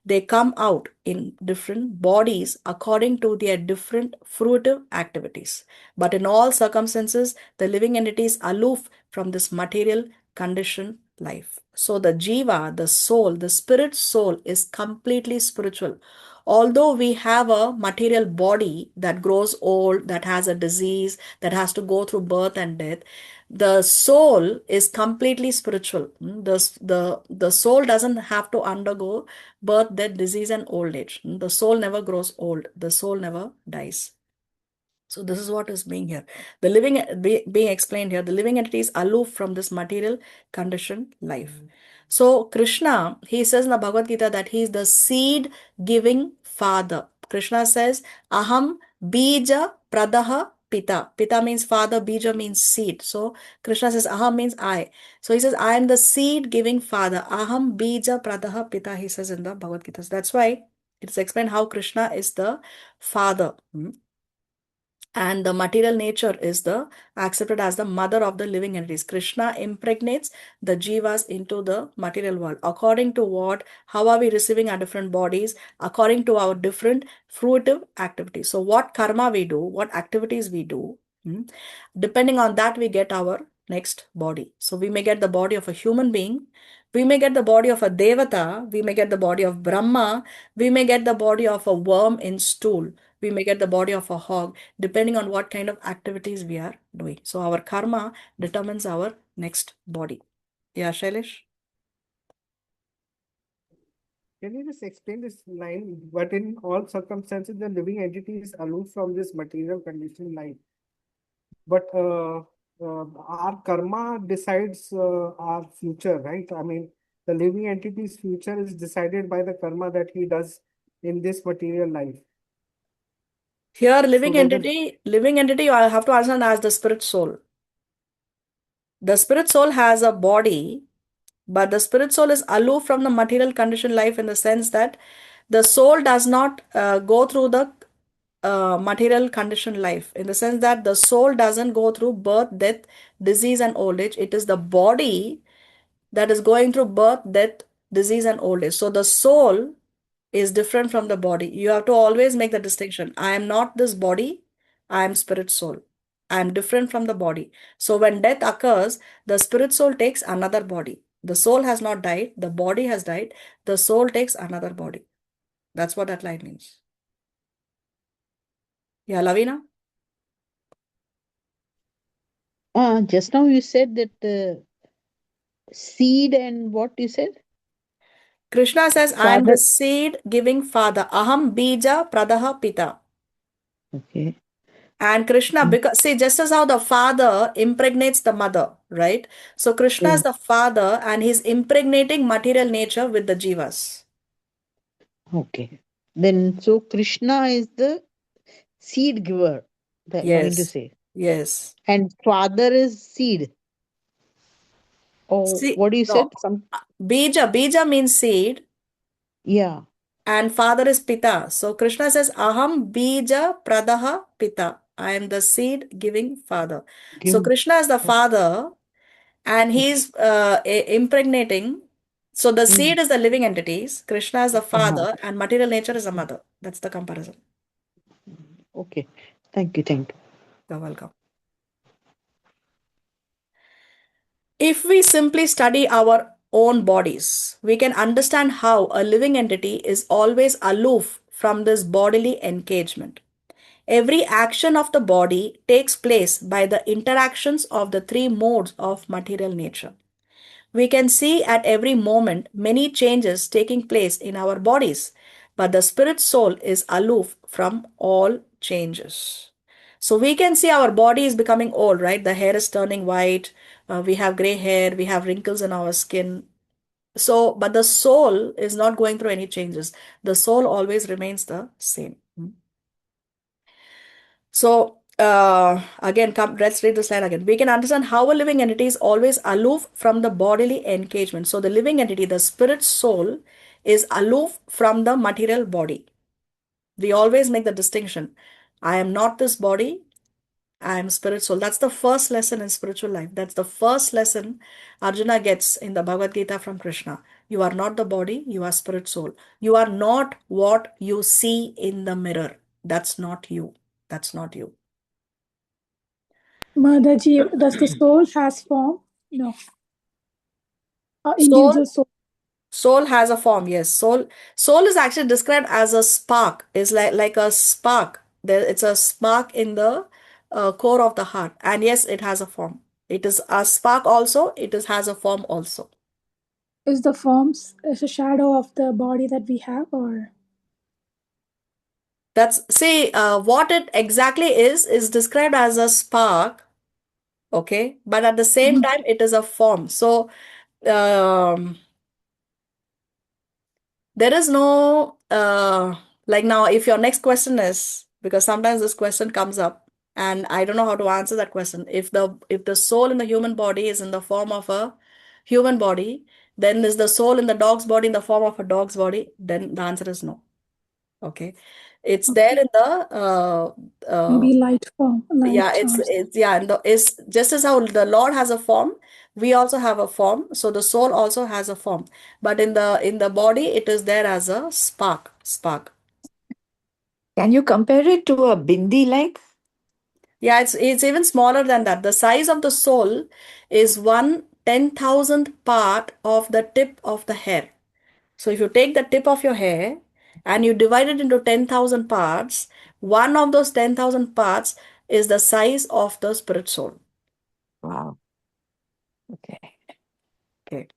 They come out in different bodies according to their different fruitive activities. But in all circumstances, the living entities aloof from this material conditioned life. So the jiva, the soul, the spirit soul is completely spiritual. Although we have a material body that grows old, that has a disease, that has to go through birth and death, the soul is completely spiritual. The soul doesn't have to undergo birth, death, disease, and old age. The soul never grows old. The soul never dies. So this is what is being here. The living being explained here. The living entity is aloof from this material conditioned life. So Krishna, he says in the Bhagavad Gita that he is the seed giving father. Krishna says, Aham bija pradaha pita. Pita means father, bija means seed. So Krishna says, Aham means I. So he says, I am the seed giving father. Aham bija pradaha pita, he says in the Bhagavad Gita. So that's why it's explained how Krishna is the father. And the material nature is the accepted as the mother of the living entities. Krishna impregnates the jivas into the material world. According to what? How are we receiving our different bodies? According to our different fruitive activities. So what karma we do, what activities we do, depending on that we get our next body. So we may get the body of a human being, we may get the body of a devata, we may get the body of Brahma, we may get the body of a worm in stool, we may get the body of a hog, depending on what kind of activities we are doing. So our karma determines our next body. Yeah, Shailesh? Can you just explain this line? But in all circumstances, the living entity is aloof from this material conditioned life. But our karma decides our future, right? I mean, the living entity's future is decided by the karma that he does in this material life. Here, So living whether entity, I have to understand as the spirit soul. The spirit soul has a body, but the spirit soul is aloof from the material conditioned life in the sense that the soul does not go through the material conditioned life, in the sense that the soul doesn't go through birth, death, disease, and old age. It is the body that is going through birth, death, disease, and old age. So the soul is different from the body. You have to always make the distinction. I am not this body, I am spirit soul. I am different from the body. So when death occurs, the spirit soul takes another body. The soul has not died, the body has died, the soul takes another body. That's what that line means. Yeah, Lavina? Just now you said that seed and what you said? Krishna says, I am the Father. seed giving father. Aham bija pradaha pita. Okay. And Krishna, because see, just as how the father impregnates the mother, right? So Krishna is Yeah. the father and he's impregnating material nature with the jivas. Okay. Then so Krishna is the seed giver, that you mean to Yes, say. yes. And father is seed. Oh, See, what you no, said? Some bija means seed yeah. and father is pita. So Krishna says, Aham bija pradaha pita. I am the seed giving father. So Give. Krishna is the Okay. father and Okay. he's impregnating. So the Mm. seed is the living entities, Krishna is the Uh-huh. father, and material nature is the mother. That's the comparison. Okay. Thank you. Thank you. You're welcome. If we simply study our own bodies, we can understand how a living entity is always aloof from this bodily engagement. Every action of the body takes place by the interactions of the three modes of material nature. We can see at every moment many changes taking place in our bodies, but the spirit soul is aloof from all changes. So we can see our body is becoming old, right? The hair is turning white, we have gray hair, we have wrinkles in our skin. So, but the soul is not going through any changes. The soul always remains the same. So again, let's read this line again. We can understand how a living entity is always aloof from the bodily engagement. So the living entity, the spirit soul, is aloof from the material body. We always make the distinction. I am not this body. I am spirit soul. That's the first lesson in spiritual life. That's the first lesson Arjuna gets in the Bhagavad Gita from Krishna. You are not the body, you are spirit soul. You are not what you see in the mirror. That's not you. That's not you. Mataji, does the soul has form? No. Soul, Individual soul. soul has a form, yes. Soul is actually described as a spark. It's like a spark. It's a spark in the core of the heart. And yes, it has a form. It is a spark also. Has a form also. Is the forms is a shadow of the body that we have, or That's see what it exactly is described as a spark, okay, but at the same time it is a form. So um, there is no like now if your next question is, because sometimes this question comes up and I don't know how to answer that question. If the soul in the human body is in the form of a human body, then is the soul in the dog's body in the form of a dog's body? Then the answer is no. Okay, it's there okay, in the maybe light form, yeah, light, or it's yeah, and it's just as how the Lord has a form, we also have a form. So the soul also has a form, but in the body, it is there as a spark. Can you compare it to a bindi like? Yeah, it's even smaller than that. The size of the soul is 1/10,000th part of the tip of the hair. So if you take the tip of your hair and you divide it into 10,000 parts, one of those 10,000 parts is the size of the spirit soul. Wow. Okay. Okay.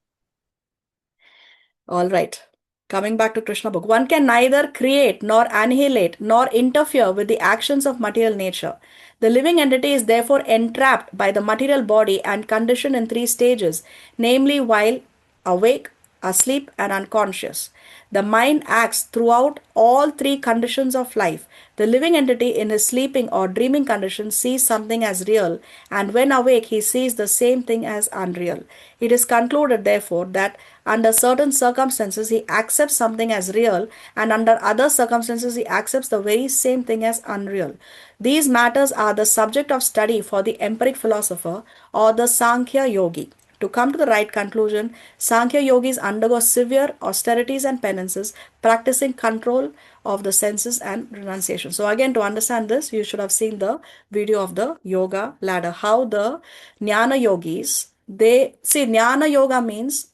All right. Coming back to Krishna book. One can neither create nor annihilate nor interfere with the actions of material nature. The living entity is therefore entrapped by the material body and conditioned in three stages, namely while awake, asleep, and unconscious. The mind acts throughout all three conditions of life. The living entity in his sleeping or dreaming condition sees something as real, and when awake, he sees the same thing as unreal. It is concluded, therefore, that under certain circumstances he accepts something as real, and under other circumstances he accepts the very same thing as unreal. These matters are the subject of study for the empiric philosopher or the Sankhya yogi. To come to the right conclusion, Sankhya yogis undergo severe austerities and penances, practicing control of the senses and renunciation. So again, to understand this, you should have seen the video of the yoga ladder, how the jnana yogis, they see jnana yoga means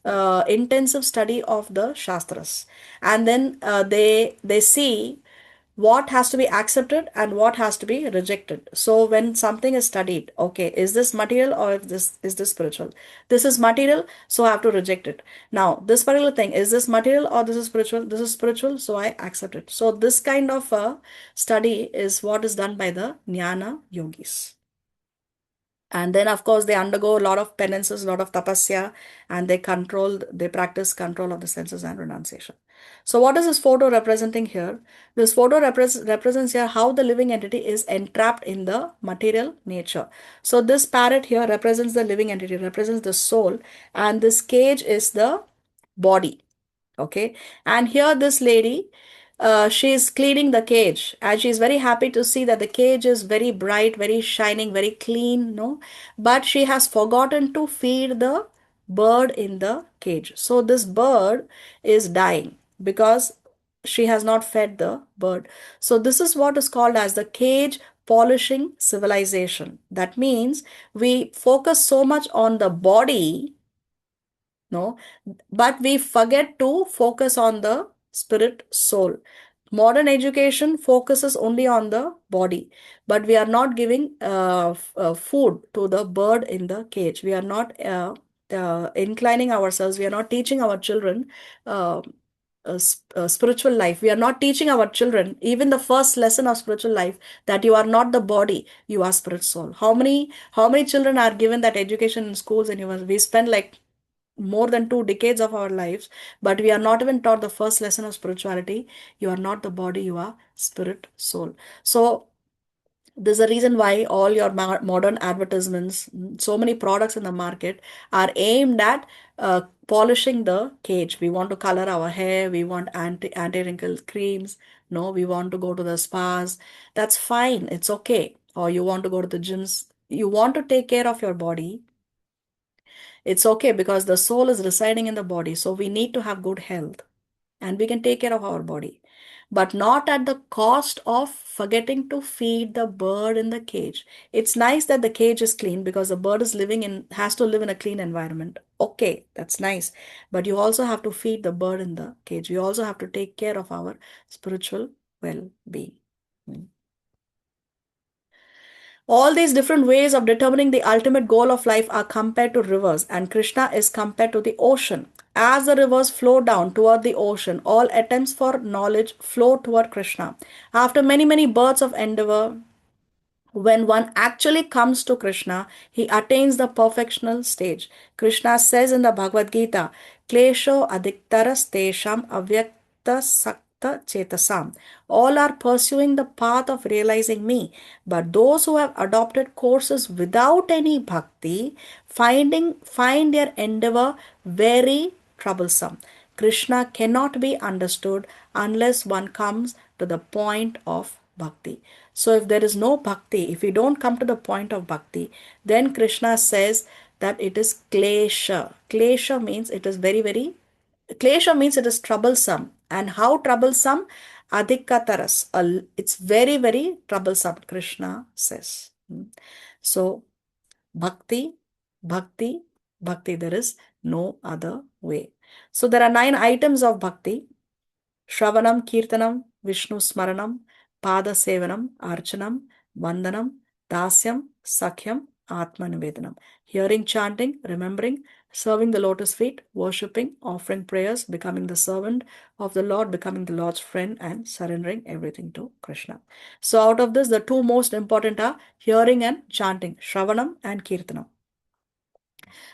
intensive study of the shastras, and then they see what has to be accepted and what has to be rejected. So when something is studied, okay, is this material or is this spiritual? This is material, so I have to reject it. Now this particular thing, is this material or this is spiritual? This is spiritual, so I accept it. So this kind of study is what is done by the jnana yogis. And then of course they undergo a lot of penances, a lot of tapasya, and they practice control of the senses and renunciation. So what is this photo representing here? This photo represents here how the living entity is entrapped in the material nature. So this parrot here represents the living entity, represents the soul, and this cage is the body. Okay, and here this lady, she's cleaning the cage, and she's very happy to see that the cage is very bright, very shining, very clean, no, but she has forgotten to feed the bird in the cage. So this bird is dying because she has not fed the bird. So this is what is called as the cage polishing civilization. That means we focus so much on the body, no, but we forget to focus on the spirit soul. Modern education focuses only on the body, but we are not giving food to the bird in the cage. We are not inclining ourselves. We are not teaching our children uh, spiritual life. We are not teaching our children even the first lesson of spiritual life, that you are not the body, you are spirit soul. How many children are given that education in schools, and we spend like more than 2 decades of our lives, but we are not even taught the first lesson of spirituality. You are not the body, you are spirit soul. So there's a reason why all your modern advertisements, so many products in the market are aimed at polishing the cage. We want to color our hair, we want anti-wrinkle creams, no, we want to go to the spas. That's fine, it's okay. Or you want to go to the gyms, you want to take care of your body. It's okay, because the soul is residing in the body. So we need to have good health, and we can take care of our body, but not at the cost of forgetting to feed the bird in the cage. It's nice that the cage is clean because the bird has to live in a clean environment. Okay, that's nice. But you also have to feed the bird in the cage. We also have to take care of our spiritual well-being. All these different ways of determining the ultimate goal of life are compared to rivers, and Krishna is compared to the ocean. As the rivers flow down toward the ocean, all attempts for knowledge flow toward Krishna. After many, many births of endeavor, when one actually comes to Krishna, he attains the perfectional stage. Krishna says in the Bhagavad Gita, Klesho adiktaras tesham avyakta sakta chetasam. All are pursuing the path of realizing me, but those who have adopted courses without any bhakti find their endeavor very troublesome. Krishna cannot be understood unless one comes to the point of bhakti. So if there is no bhakti, if we don't come to the point of bhakti, then Krishna says that it is klesha. Klesha means it is klesha means it is troublesome. And how troublesome? Adhikataras. It's very, very troublesome, Krishna says. So, bhakti, bhakti, bhakti. There is no other way. So, there are 9 items of bhakti. Shravanam, Kirtanam, Vishnu Smaranam, Pada Sevanam, Archanam, Vandanam, Dasyam, Sakhyam, Atma Nivedanam. Hearing, chanting, remembering, serving the lotus feet, worshipping, offering prayers, becoming the servant of the Lord, becoming the Lord's friend, and surrendering everything to Krishna. So, out of this, the 2 most important are hearing and chanting, Shravanam and Kirtanam,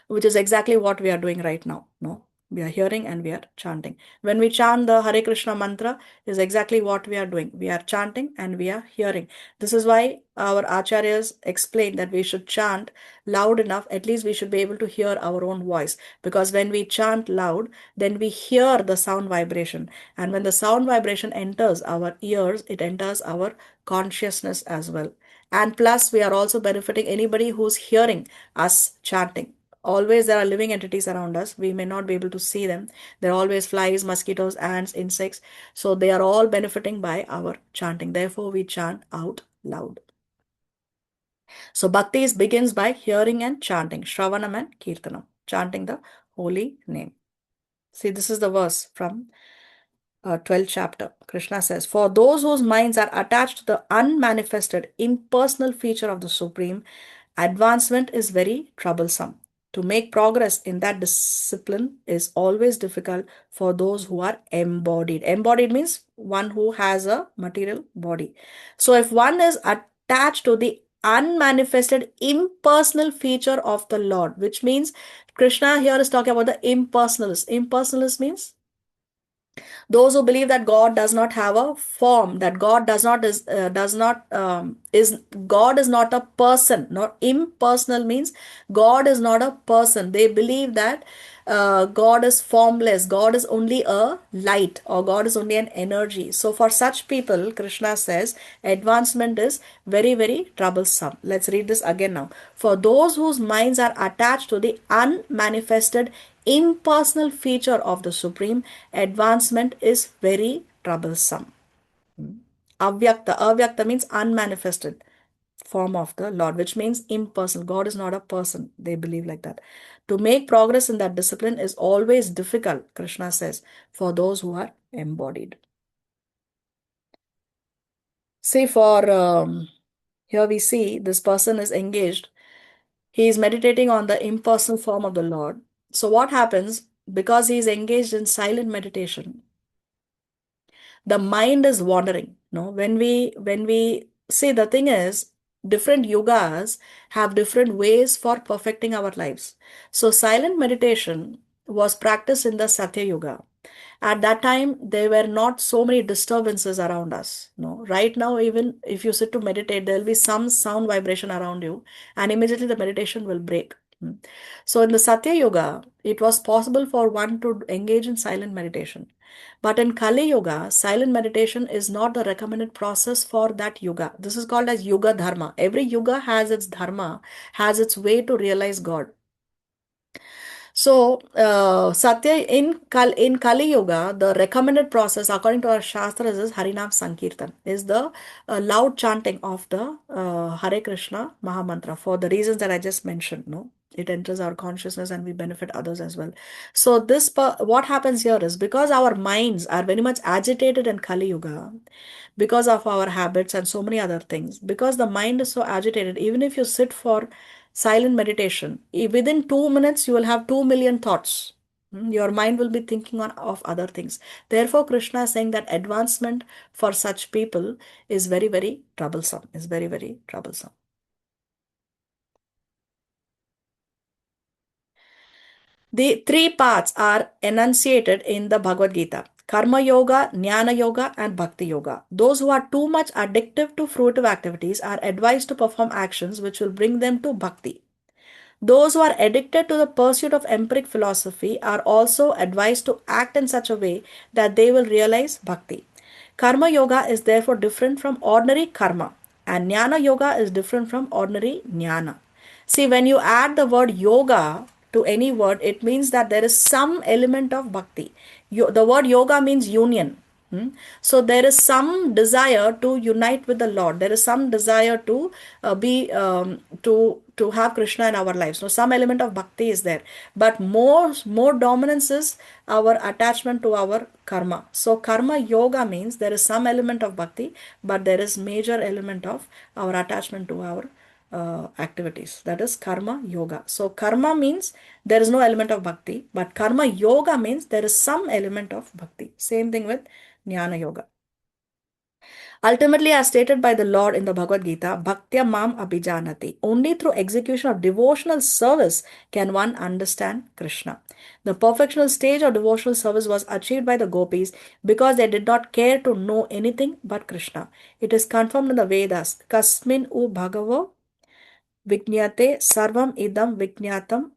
which is exactly what we are doing right now. No, we are hearing and we are chanting. When we chant the Hare Krishna mantra, is exactly what we are doing. We are chanting and we are hearing. This is why our acharyas explain that we should chant loud enough. At least we should be able to hear our own voice, because when we chant loud, then we hear the sound vibration, and when the sound vibration enters our ears, it enters our consciousness as well. And plus, we are also benefiting anybody who's hearing us chanting. Always there are living entities around us. We may not be able to see them. There are always flies, mosquitoes, ants, insects. So they are all benefiting by our chanting. Therefore, we chant out loud. So bhakti begins by hearing and chanting, Shravanam and Kirtanam, chanting the holy name. See, this is the verse from 12th chapter. Krishna says, for those whose minds are attached to the unmanifested, impersonal feature of the Supreme, advancement is very troublesome. To make progress in that discipline is always difficult for those who are embodied. Embodied means one who has a material body. So if one is attached to the unmanifested, impersonal feature of the Lord, which means Krishna here is talking about the impersonalist. Impersonalist means those who believe that God does not have a form, that God does not is God is not a person. Not impersonal means God is not a person. They believe that God is formless, God is only a light, or God is only an energy. So for such people, Krishna says advancement is very, very troublesome. Let's read this again now. For those whose minds are attached to the unmanifested, impersonal feature of the Supreme, advancement is very troublesome. Avyakta. Avyakta means unmanifested form of the Lord, which means impersonal. God is not a person. They believe like that. To make progress in that discipline is always difficult, Krishna says, for those who are embodied. Say here we see this person is engaged. He is meditating on the impersonal form of the Lord. So what happens? Because he is engaged in silent meditation, the mind is wandering. No, when we see, the thing is, different yugas have different ways for perfecting our lives. So silent meditation was practiced in the Satya Yuga. At that time, there were not so many disturbances around us. No, right now, even if you sit to meditate, there will be some sound vibration around you, and immediately the meditation will break. So in the Satya Yuga, it was possible for one to engage in silent meditation. But in Kali Yuga, silent meditation is not the recommended process for that yuga. This is called as Yuga Dharma. Every yuga has its dharma, has its way to realize God. So, Satya in Kali Yuga, the recommended process according to our Shastras is Harinam Sankirtan, is the loud chanting of the Hare Krishna Mahamantra, for the reasons that I just mentioned. No, it enters our consciousness and we benefit others as well. So, what happens here is, because our minds are very much agitated in Kali Yuga, because of our habits and so many other things, because the mind is so agitated, even if you sit for silent meditation, within 2 minutes you will have 2 million thoughts. Your mind will be thinking of other things. Therefore, Krishna is saying that advancement for such people is very, very troublesome. Is very, very troublesome. The 3 paths are enunciated in the Bhagavad Gita: Karma Yoga, Jnana Yoga, and Bhakti Yoga. Those who are too much addictive to fruitive activities are advised to perform actions which will bring them to Bhakti. Those who are addicted to the pursuit of empiric philosophy are also advised to act in such a way that they will realize Bhakti. Karma Yoga is therefore different from ordinary karma, and Jnana Yoga is different from ordinary jnana. See, when you add the word yoga to any word, it means that there is some element of bhakti. The word yoga means union. So there is some desire to unite with the Lord. There is some desire to be to have Krishna in our lives. So some element of bhakti is there, but more dominance is our attachment to our karma. So karma yoga means there is some element of bhakti, but there is major element of our attachment to our activities. That is karma yoga. So karma means there is no element of bhakti, but karma yoga means there is some element of bhakti. Same thing with jnana yoga. Ultimately, as stated by the Lord in the Bhagavad Gita, Bhaktya Mam Abhijanati. Only through execution of devotional service can one understand Krishna. The perfectional stage of devotional service was achieved by the Gopis because they did not care to know anything but Krishna. It is confirmed in the Vedas. Kasmin u Bhagavo Vijñate Sarvam Idam Vijñatam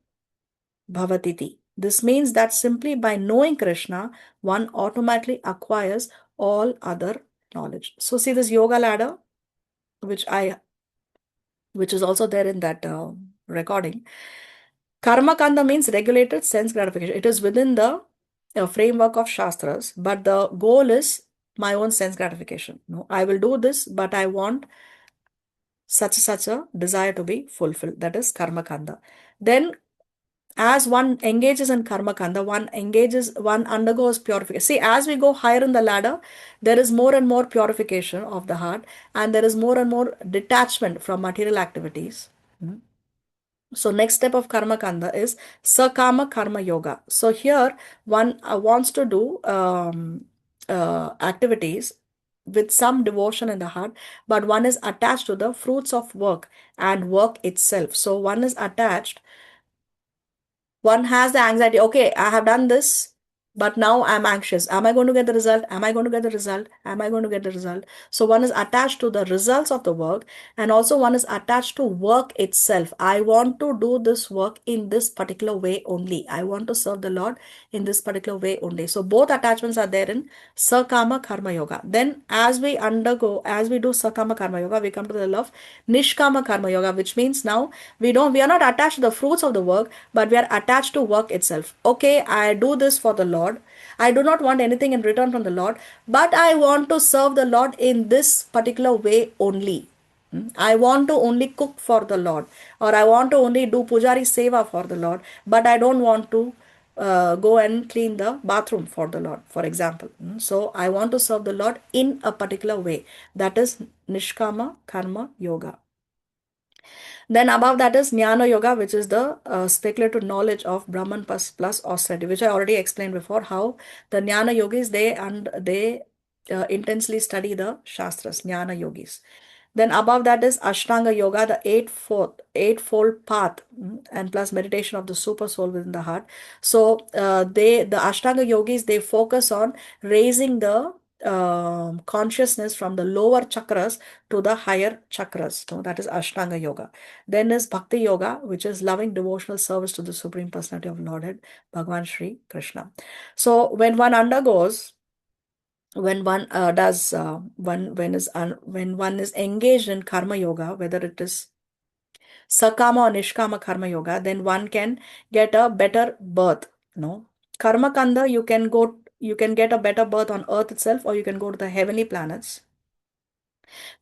Bhavatiti. This means that simply by knowing Krishna, one automatically acquires all other knowledge. So see this yoga ladder, which is also there in that recording. Karma kanda means regulated sense gratification. It is within the framework of shastras, but the goal is my own sense gratification. No, I will do this, but I want such a desire to be fulfilled. That is karma kanda. Then as one engages in karma kanda, one undergoes purification. See, as we go higher in the ladder, there is more and more purification of the heart, and there is more and more detachment from material activities. So next step of karma kanda is sakama karma yoga. So here one wants to do activities with some devotion in the heart, but one is attached to the fruits of work and work itself. So one is attached, one has the anxiety, okay, I have done this, but now I'm anxious. Am I going to get the result? Am I going to get the result? Am I going to get the result? So one is attached to the results of the work, and also one is attached to work itself. I want to do this work in this particular way only. I want to serve the Lord in this particular way only. So both attachments are there in Sakama Karma Yoga. Then as we do Sakama Karma Yoga, we come to the level of Nishkama Karma Yoga, which means now we are not attached to the fruits of the work, but we are attached to work itself. Okay, I do this for the Lord. I do not want anything in return from the Lord, but I want to serve the Lord in this particular way only. I want to only cook for the Lord, or I want to only do pujari seva for the Lord, but I don't want to go and clean the bathroom for the Lord, for example. So I want to serve the Lord in a particular way. That is Nishkama Karma Yoga. Then above that is Jnana Yoga, which is the speculative knowledge of Brahman plus austerity, which I already explained before, how the Jnana Yogis, they intensely study the Shastras, Jnana Yogis. Then above that is Ashtanga Yoga, the eightfold path, and plus meditation of the super soul within the heart. So the Ashtanga Yogis, they focus on raising the consciousness from the lower chakras to the higher chakras. So that is Ashtanga Yoga. Then is Bhakti Yoga, which is loving devotional service to the Supreme Personality of Lordhead, Bhagavan Shri Krishna. So when one undergoes, when one when one is engaged in karma yoga, whether it is sakama or nishkama karma yoga, then one can get a better birth. No, karma kanda, you can get a better birth on earth itself, or you can go to the heavenly planets.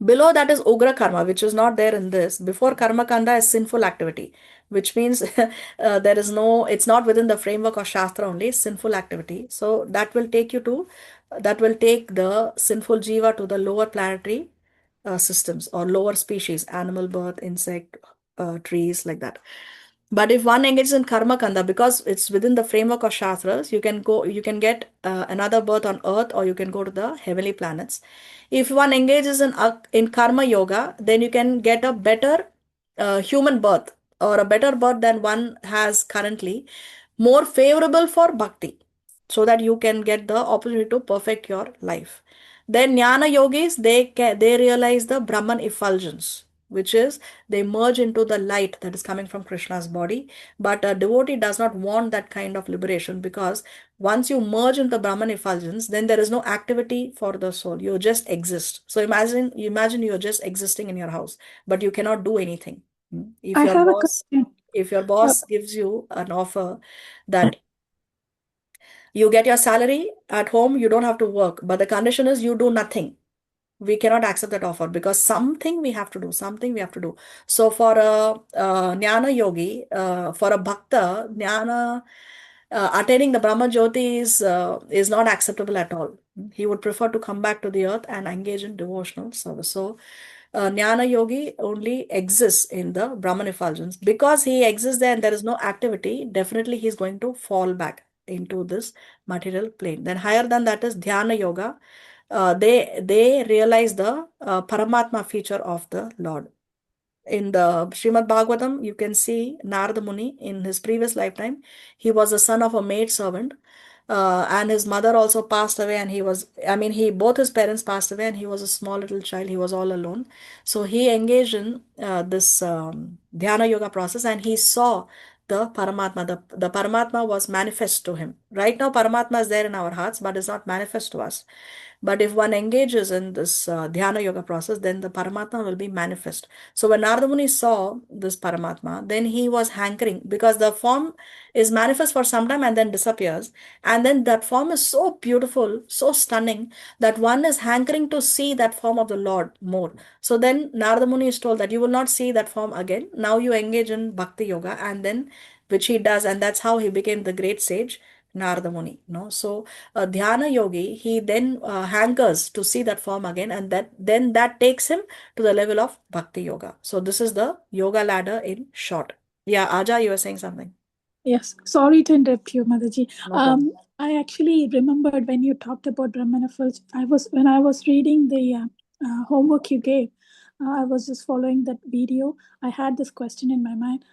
Below that is Ugra Karma, which is not there in this. Before Karma Kanda is sinful activity, which means it's not within the framework of Shastra only, sinful activity. So that will take the sinful Jiva to the lower planetary systems or lower species, animal birth, insect, trees, like that. But if one engages in karma kanda, because it's within the framework of shastras, you can get another birth on earth, or you can go to the heavenly planets. If one engages in karma yoga, then you can get a better human birth, or a better birth than one has currently, more favorable for bhakti, so that you can get the opportunity to perfect your life. Then jnana yogis, they realize the Brahman effulgence, which is they merge into the light that is coming from Krishna's body. But a devotee does not want that kind of liberation, because once you merge into the Brahman effulgence, then there is no activity for the soul. You just exist. So imagine you're just existing in your house, but you cannot do anything. If I your have a boss question. if your boss gives you an offer that You get your salary at home, you don't have to work, but the condition is you do nothing. We cannot accept that offer because something we have to do, something we have to do. So for a jnana yogi, for a bhakta, jnana, attaining the Brahma Jyoti is not acceptable at all. He would prefer to come back to the earth and engage in devotional service. So jnana yogi only exists in the Brahman effulgence. Because he exists there and there is no activity, definitely he is going to fall back into this material plane. Then higher than that is dhyana yoga. They realize the Paramatma feature of the Lord. In the Srimad Bhagavatam, you can see Narada Muni in his previous lifetime. He was the son of a maid servant, and his mother also passed away. And both his parents passed away, and he was a small little child. He was all alone. So he engaged in this Dhyana Yoga process, and he saw the Paramatma. The Paramatma was manifest to him. Right now, Paramatma is there in our hearts, but is not manifest to us. But if one engages in this Dhyana Yoga process, then the Paramatma will be manifest. So when Narada Muni saw this Paramatma, then he was hankering because the form is manifest for some time and then disappears. And then that form is so beautiful, so stunning that one is hankering to see that form of the Lord more. So then Narada Muni is told that you will not see that form again. Now you engage in Bhakti Yoga, and then which he does, and that's how he became the great sage Narada Muni. No, so a dhyana yogi, he then hankers to see that form again, and that takes him to the level of bhakti yoga. So this is the yoga ladder in short. Yeah, Aja, you were saying something. Yes, sorry to interrupt you, Mataji. No problem. I actually remembered when you talked about Brahmana Fulch. When I was reading the homework you gave, I was just following that video. I had this question in my mind.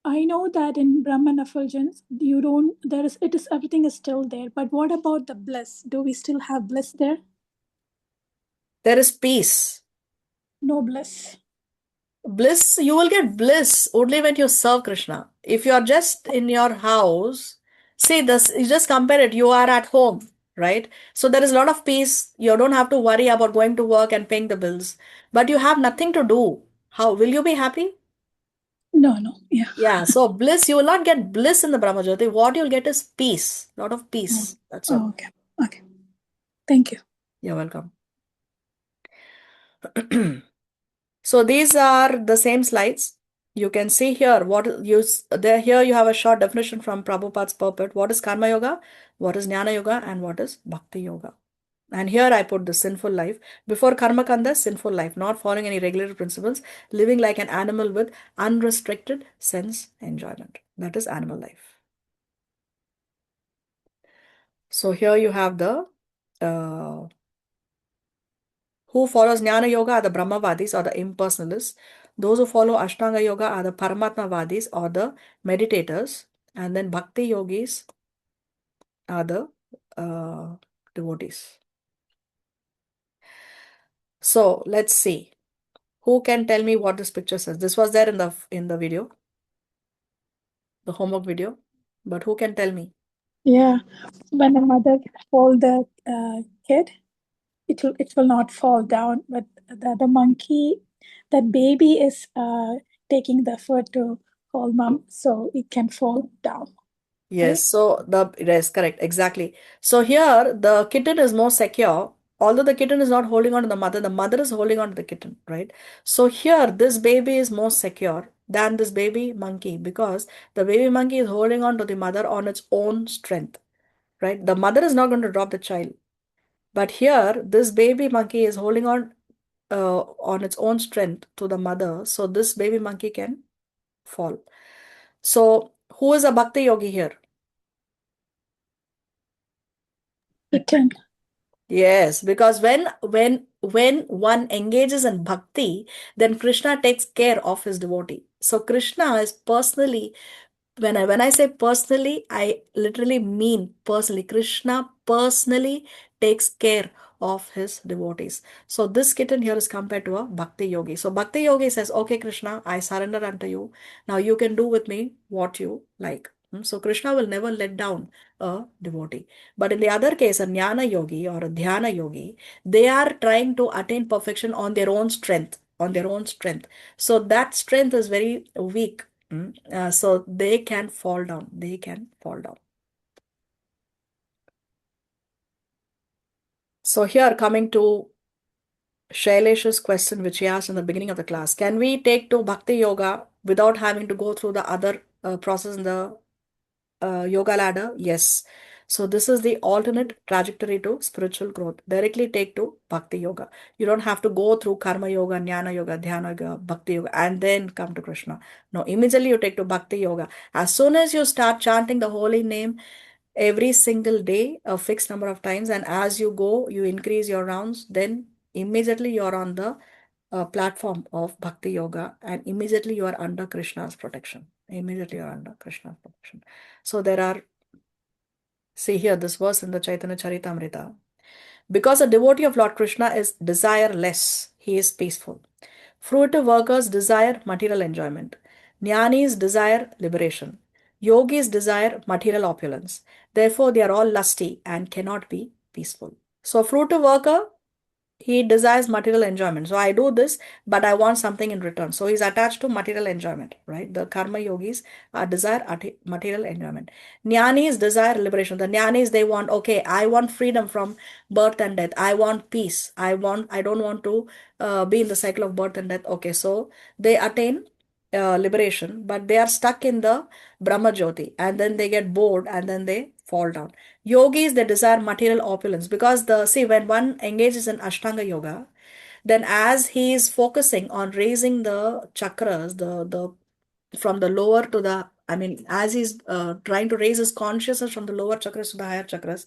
I know that in Brahman effulgence, everything is still there. But what about the bliss? Do we still have bliss there? There is peace. No bliss. Bliss, you will get bliss only when you serve Krishna. If you are just in your house, see this, you just compare it, you are at home, right? So there is a lot of peace. You don't have to worry about going to work and paying the bills, but you have nothing to do. How will you be happy? No, yeah. Yeah, so bliss, you will not get bliss in the Brahma Jyoti. What you'll get is peace, lot of peace. That's all. Okay. Thank you. You're welcome. So these are the same slides. You can see here here you have a short definition from Prabhupada's purport. What is Karma Yoga? What is Jnana Yoga? And what is Bhakti Yoga? And here I put the sinful life. Before Karma Kanda, sinful life, not following any regular principles, living like an animal with unrestricted sense enjoyment. That is animal life. So here you have the who follows Jnana Yoga are the Brahmavadis or the impersonalists. Those who follow Ashtanga Yoga are the Paramatmavadis or the meditators. And then Bhakti Yogis are the devotees. So let's see. Who can tell me what this picture says? This was there in the video, the homework video. But who can tell me? Yeah, when a mother hold the kid, it will not fall down. But the monkey, that baby is taking the effort to hold mom, so it can fall down. Yes, so yes, correct, exactly. So here the kitten is more secure. Although the kitten is not holding on to the mother is holding on to the kitten, right? So here this baby is more secure than this baby monkey because the baby monkey is holding on to the mother on its own strength, right? The mother is not going to drop the child. But here this baby monkey is holding on its own strength to the mother. So this baby monkey can fall. So who is a bhakti yogi here? Kitten. Yes, because when one engages in bhakti, then Krishna takes care of his devotee. So Krishna is personally, when I say personally, I literally mean personally. Krishna personally takes care of his devotees. So this kitten here is compared to a bhakti yogi. So bhakti yogi says, "Okay, Krishna, I surrender unto you. Now you can do with me what you like." So Krishna will never let down a devotee. But in the other case, a jnana yogi or a dhyana yogi, they are trying to attain perfection on their own strength, on their own strength. So that strength is very weak. So they can fall down. They can fall down. So here coming to Shailesh's question, which he asked in the beginning of the class, can we take to Bhakti Yoga without having to go through the other process in the yoga ladder? Yes. So this is the alternate trajectory to spiritual growth. Directly take to Bhakti Yoga. You don't have to go through Karma Yoga, Jnana Yoga, Dhyana Yoga, Bhakti Yoga, and then come to Krishna. No, immediately you take to Bhakti Yoga. As soon as you start chanting the holy name every single day, a fixed number of times, and as you go, you increase your rounds, then immediately you're on the platform of Bhakti Yoga, and immediately you are under Krishna's protection. Immediately you are under Krishna's protection. So there are, see here, this verse in the Chaitanya Charitamrita. Because a devotee of Lord Krishna is desireless, he is peaceful. Fruitive workers desire material enjoyment. Jnanis desire liberation. Yogis desire material opulence. Therefore, they are all lusty and cannot be peaceful. So, fruitive worker, he desires material enjoyment. So I do this, but I want something in return. So he's attached to material enjoyment, right? The karma yogis desire material enjoyment. Jnanis desire liberation. The jnanis, they want, okay, I want freedom from birth and death. I want peace. I don't want to be in the cycle of birth and death. Okay, so they attain liberation, but they are stuck in the Brahma Jyoti, and then they get bored and then they fall down. Yogis, they desire material opulence because when one engages in Ashtanga Yoga, then as he is focusing on raising the chakras, the from the lower to the, I mean, as he's trying to raise his consciousness from the lower chakras to the higher chakras,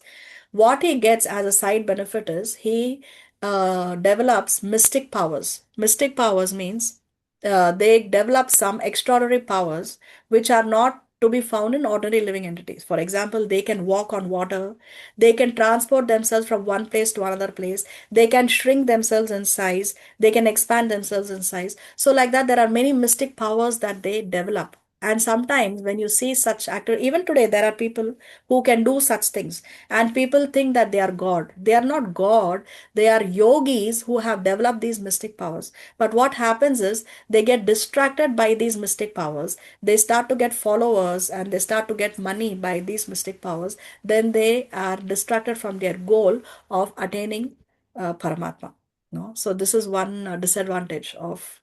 what he gets as a side benefit is he develops mystic powers. Mystic powers means they develop some extraordinary powers which are not to be found in ordinary living entities. For example, they can walk on water, they can transport themselves from one place to another place, they can shrink themselves in size, they can expand themselves in size. So, like that, there are many mystic powers that they develop. And sometimes when you see such actor, even today, there are people who can do such things, and people think that they are God. They are not God, they are yogis who have developed these mystic powers. But what happens is they get distracted by these mystic powers, they start to get followers and they start to get money by these mystic powers, then they are distracted from their goal of attaining Paramatma. No? So this is one disadvantage of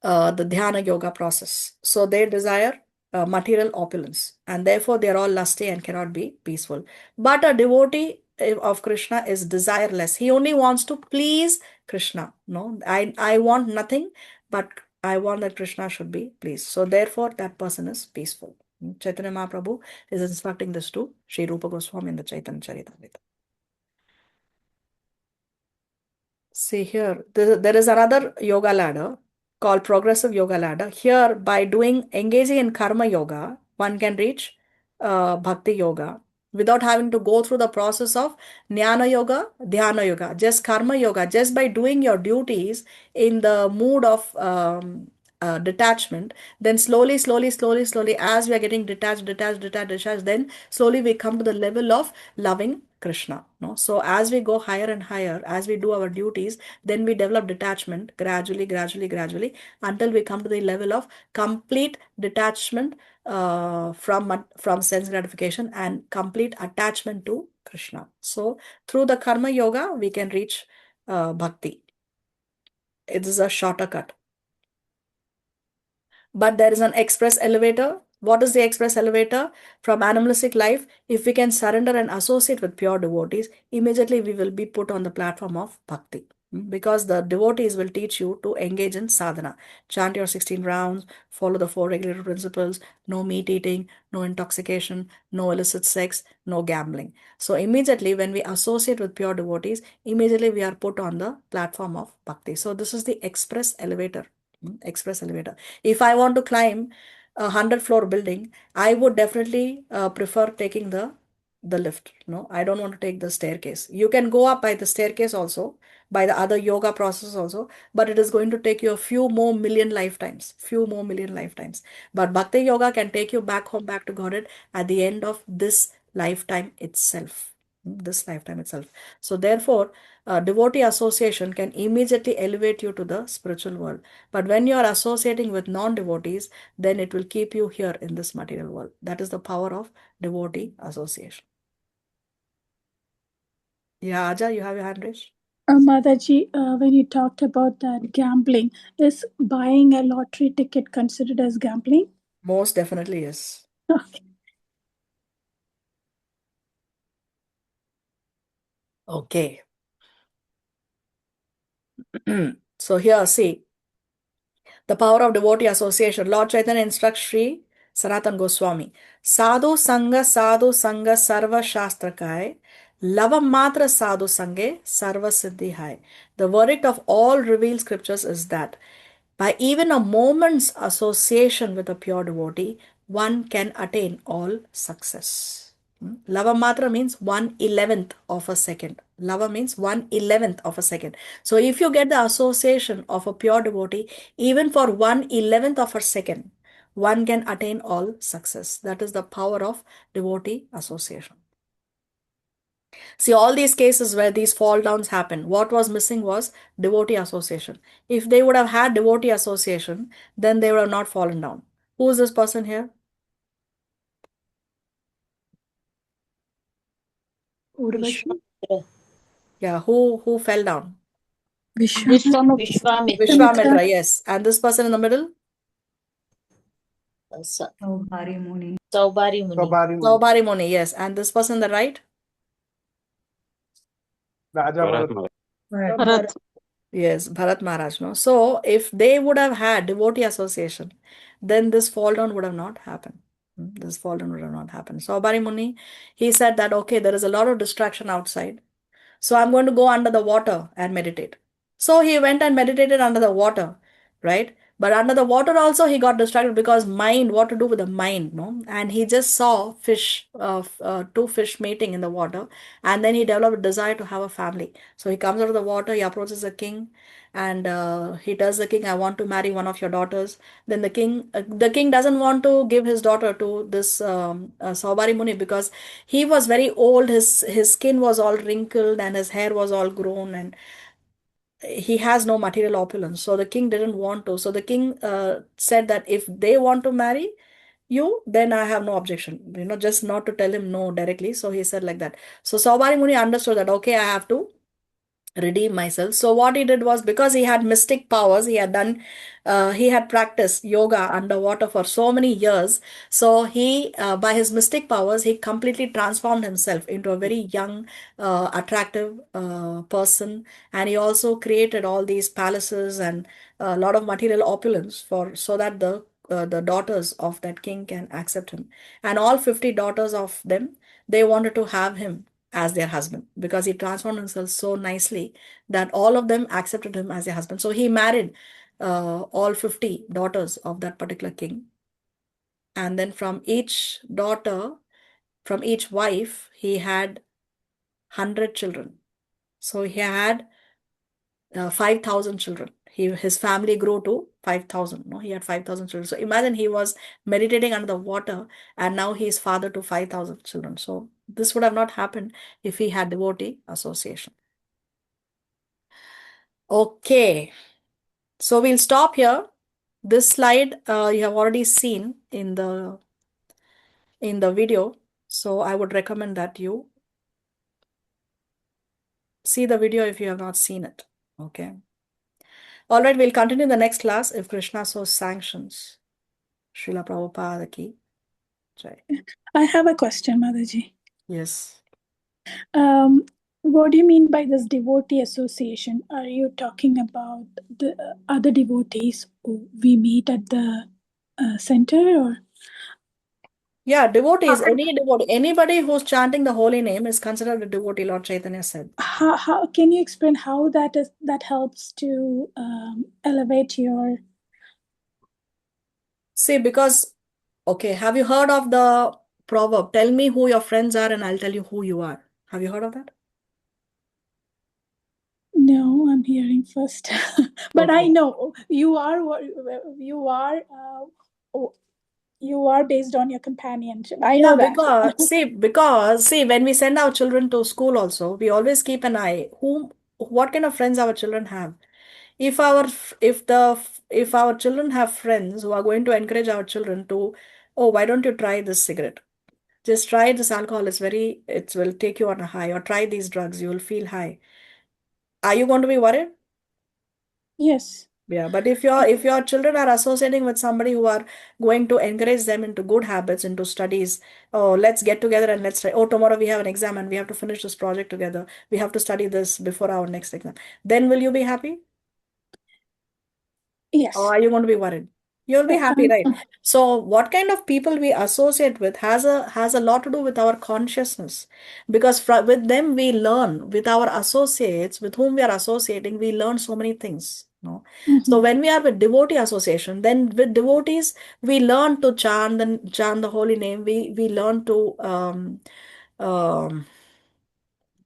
the dhyana yoga process. So they desire material opulence, and therefore they are all lusty and cannot be peaceful. But a devotee of Krishna is desireless. He only wants to please Krishna. No, I want nothing, but I want that Krishna should be pleased. So therefore that person is peaceful. Chaitanya Mahaprabhu is instructing this to Sri Rupa Goswami in the Chaitanya Charitamrita. See here, there is another yoga ladder called progressive yoga ladder. Here, by engaging in karma yoga, one can reach bhakti yoga without having to go through the process of jnana yoga, dhyana yoga. Just karma yoga, just by doing your duties in the mood of detachment, then slowly, as we are getting detached, then slowly we come to the level of loving Krishna. No? So as we go higher and higher, as we do our duties, then we develop detachment gradually, until we come to the level of complete detachment from sense gratification and complete attachment to Krishna. So through the karma yoga, we can reach bhakti. It is a shorter cut. But there is an express elevator. What is the express elevator? From animalistic life, if we can surrender and associate with pure devotees, immediately we will be put on the platform of bhakti. Because the devotees will teach you to engage in sadhana. Chant your 16 rounds, follow the 4 regulatory principles, no meat eating, no intoxication, no illicit sex, no gambling. So immediately when we associate with pure devotees, immediately we are put on the platform of bhakti. So this is the express elevator. Express elevator. If I want to climb a 100-floor building, I would definitely prefer taking the lift. No, I don't want to take the staircase. You can go up by the staircase also, by the other yoga process also, but it is going to take you a few more million lifetimes. But Bhakti Yoga can take you back home, back to Godhead at the end of this lifetime itself. So therefore, devotee association can immediately elevate you to the spiritual world. But when you are associating with non-devotees, then it will keep you here in this material world. That is the power of devotee association. Yeah, Aja, you have your hand raised. Mataji, when you talked about that gambling, is buying a lottery ticket considered as gambling? Most definitely yes. Okay. Okay. So here, see, the power of devotee association. Lord Chaitanya instructs Sri Sanatan Goswami. Sadhu Sangha Sarva Shastra Kai. Lava Matra Sadhu Sange Sarva Siddhi Hai. The verdict of all revealed scriptures is that by even a moment's association with a pure devotee, one can attain all success. Lava matra means 1/11th of a second. Lava means 1/11th of a second. So if you get the association of a pure devotee, even for 1/11th of a second, one can attain all success. That is the power of devotee association. See, all these cases where these fall downs happen, what was missing was devotee association. If they would have had devotee association, then they would have not fallen down. Who is this person here? Urvashi? Yeah, who fell down? Vishwamitra. Vishwamitra, yes. And this person in the middle? Saubhari Muni. Saubhari Muni. Sabari Muni. Saubhari Muni, yes. And this person on the right? Raja Bharat. Bharat. Yes, Bharat Maharaj. No? So if they would have had devotee association, then this fall down would have not happened. This fall down would have not happened. So Saubhari Muni, he said that, okay, there is a lot of distraction outside. So I'm going to go under the water and meditate. So he went and meditated under the water, right? But under the water also he got distracted because mind, what to do with the mind, no? And he just saw fish, two fish mating in the water, and then he developed a desire to have a family. So he comes out of the water, he approaches the king, and he tells the king, "I want to marry one of your daughters." Then the king doesn't want to give his daughter to this Saubhari Muni because he was very old. His skin was all wrinkled and his hair was all grown, and he has no material opulence. So the king didn't want to. So the king said that if they want to marry you, then I have no objection. Just not to tell him no directly. So he said like that. So Saubhari Muni understood that, okay, I have to redeem myself. So what he did was, because he had mystic powers, he had practiced yoga underwater for so many years. So he, by his mystic powers, he completely transformed himself into a very young, attractive person. And he also created all these palaces and a lot of material opulence so that the daughters of that king can accept him. And all 50 daughters of them, they wanted to have him as their husband because he transformed himself so nicely that all of them accepted him as their husband. So he married all 50 daughters of that particular king. And then from each daughter, from each wife, he had 100 children. So he had 5,000 children. His family grew to 5,000. No, he had 5,000 children. So imagine he was meditating under the water, and now he is father to 5,000 children. So this would have not happened if he had devotee association. Okay, so we'll stop here. This slide you have already seen in the video. So I would recommend that you see the video if you have not seen it. Okay. All right, we'll continue in the next class if Krishna so sanctions. Srila Prabhupada ki jai. I have a question, Mataji. Yes. What do you mean by this devotee association? Are you talking about the other devotees who we meet at the center, or? Yeah, devotees, any devotee, anybody who's chanting the holy name is considered a devotee, Lord Chaitanya said. How can you explain how that helps to elevate your? See, because, okay, have you heard of the proverb, tell me who your friends are and I'll tell you who you are? Have you heard of that? No, I'm hearing first. But I Okay. know you are what you are. You are based on your companionship. I know that. because when we send our children to school also, we always keep an eye what kind of friends our children have. If our children have friends who are going to encourage our children to, oh, why don't you try this cigarette? Just try this alcohol. It will take you on a high, or try these drugs. You will feel high. Are you going to be worried? Yes. Yeah, but if your children are associating with somebody who are going to encourage them into good habits, into studies, oh, let's get together and let's try. Oh, tomorrow we have an exam and we have to finish this project together. We have to study this before our next exam. Then will you be happy? Or Yes. are you going to be worried? You'll be happy, right? So what kind of people we associate with has a lot to do with our consciousness. Because with them we learn, with our associates, with whom we are associating, we learn so many things. No? So when we are with devotee association, then with devotees, we learn to chant the holy name. We learn to um,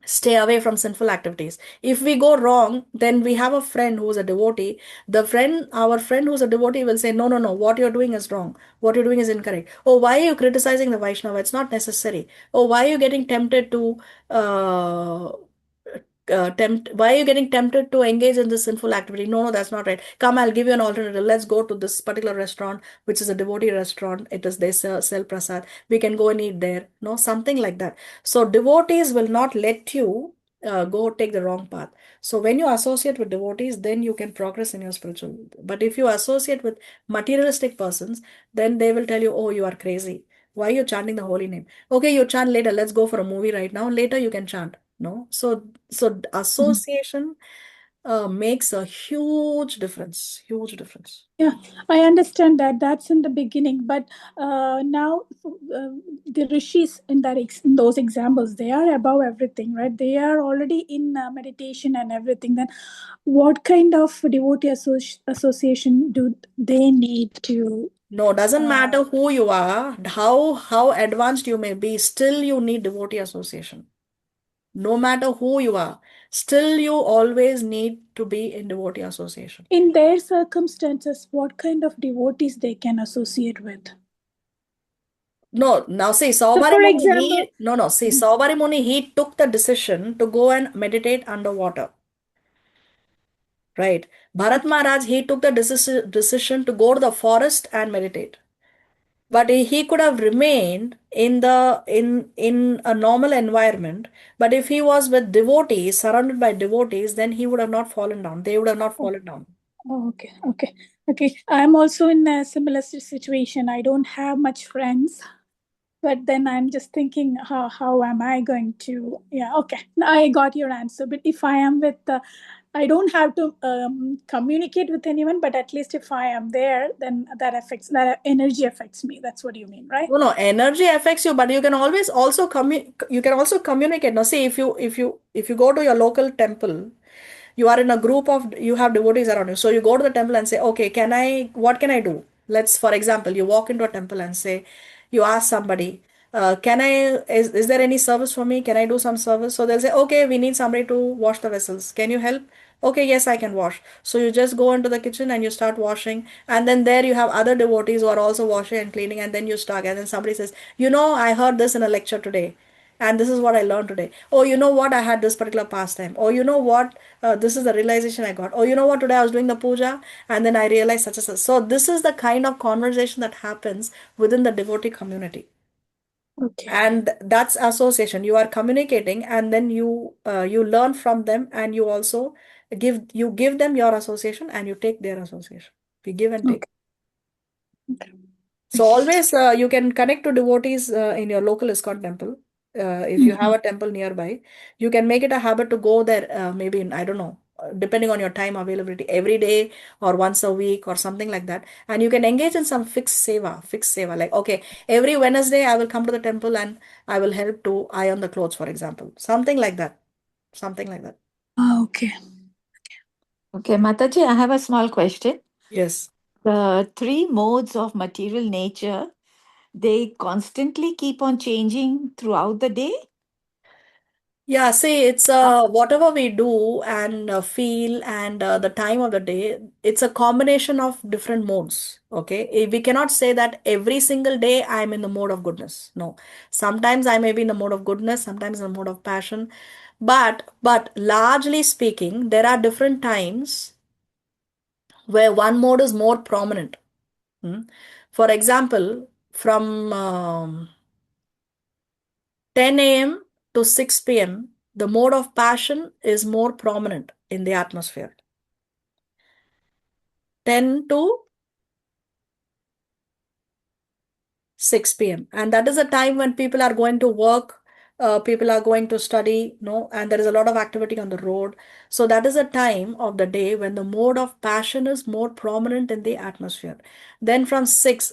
stay away from sinful activities. If we go wrong, then we have a friend who is a devotee. Our friend who's a devotee will say, no, no, no, what you're doing is wrong. What you're doing is incorrect. Oh, why are you criticizing the Vaishnava? It's not necessary. Oh, why are you getting tempted to uh, why are you getting tempted to engage in this sinful activity? No, no, that's not right. Come, I'll give you an alternative. Let's go to this particular restaurant, which is a devotee restaurant. They sell prasad. We can go and eat there. No, something like that. So devotees will not let you go take the wrong path. So when you associate with devotees, then you can progress in your spiritual. But if you associate with materialistic persons, then they will tell you, oh, you are crazy. Why are you chanting the holy name? Okay, you chant later. Let's go for a movie right now. Later you can chant. No, so association makes a huge difference. Huge difference. Yeah, I understand that. That's in the beginning, but now the rishis in in those examples, they are above everything, right? They are already in meditation and everything. Then, what kind of devotee association do they need to? No, doesn't matter who you are, how advanced you may be, still you need devotee association. No matter who you are, still you always need to be in devotee association. In their circumstances, what kind of devotees they can associate with? No, now see, So, Saubhari for Muni, example, Saubhari Muni, he took the decision to go and meditate underwater. Right. Bharat Maharaj, he took the decision to go to the forest and meditate. But he could have remained in a normal environment. But if he was with devotees, surrounded by devotees, then he would have not fallen down. They would have not fallen down. oh, okay. I'm also in a similar situation. I don't have much friends, but then I'm just thinking, how am I going to? Yeah, okay. I got your answer. But if I am with, I don't have to communicate with anyone. But at least if I am there, then that energy affects me. That's what you mean, right? No, no, energy affects you, but you can always also you can also communicate. Now, see, if you go to your local temple, you are in a group of you have devotees around you. So you go to the temple and say, okay, what can I do? Let's, for example, you walk into a temple and say, you ask somebody, is there any service for me? Can I do some service? So they'll say, okay, we need somebody to wash the vessels. Can you help? Okay, yes, I can wash. So you just go into the kitchen and you start washing. And then there you have other devotees who are also washing and cleaning. And then you start. And then somebody says, I heard this in a lecture today. And this is what I learned today. Oh, you know what? I had this particular pastime. Oh, you know what? This is the realization I got. Oh, you know what? Today I was doing the puja and then I realized such and such. So this is the kind of conversation that happens within the devotee community. Okay. And that's association. You are communicating and then you learn from them, and you also give them your association and you take their association. We give and take. Okay. So always you can connect to devotees in your local ISKCON temple. If you have a temple nearby, you can make it a habit to go there, maybe in, I don't know, depending on your time availability, every day or once a week or something like that. And you can engage in some fixed seva. Like, okay, every Wednesday I will come to the temple and I will help to iron the clothes, for example. Something like that. Something like that. Okay. Okay, Mataji, I have a small question. Yes. The three modes of material nature, they constantly keep on changing throughout the day? Yeah, see, it's whatever we do and feel and the time of the day, it's a combination of different modes. Okay, we cannot say that every single day I'm in the mode of goodness. No, sometimes I may be in the mode of goodness, sometimes in the mode of passion, but largely speaking, there are different times where one mode is more prominent. Hmm? For example, from 10 a.m. to 6 p.m., the mode of passion is more prominent in the atmosphere. 10 to 6 p.m. And that is a time when people are going to work, people are going to study, and there is a lot of activity on the road. So that is a time of the day when the mode of passion is more prominent in the atmosphere. Then from 6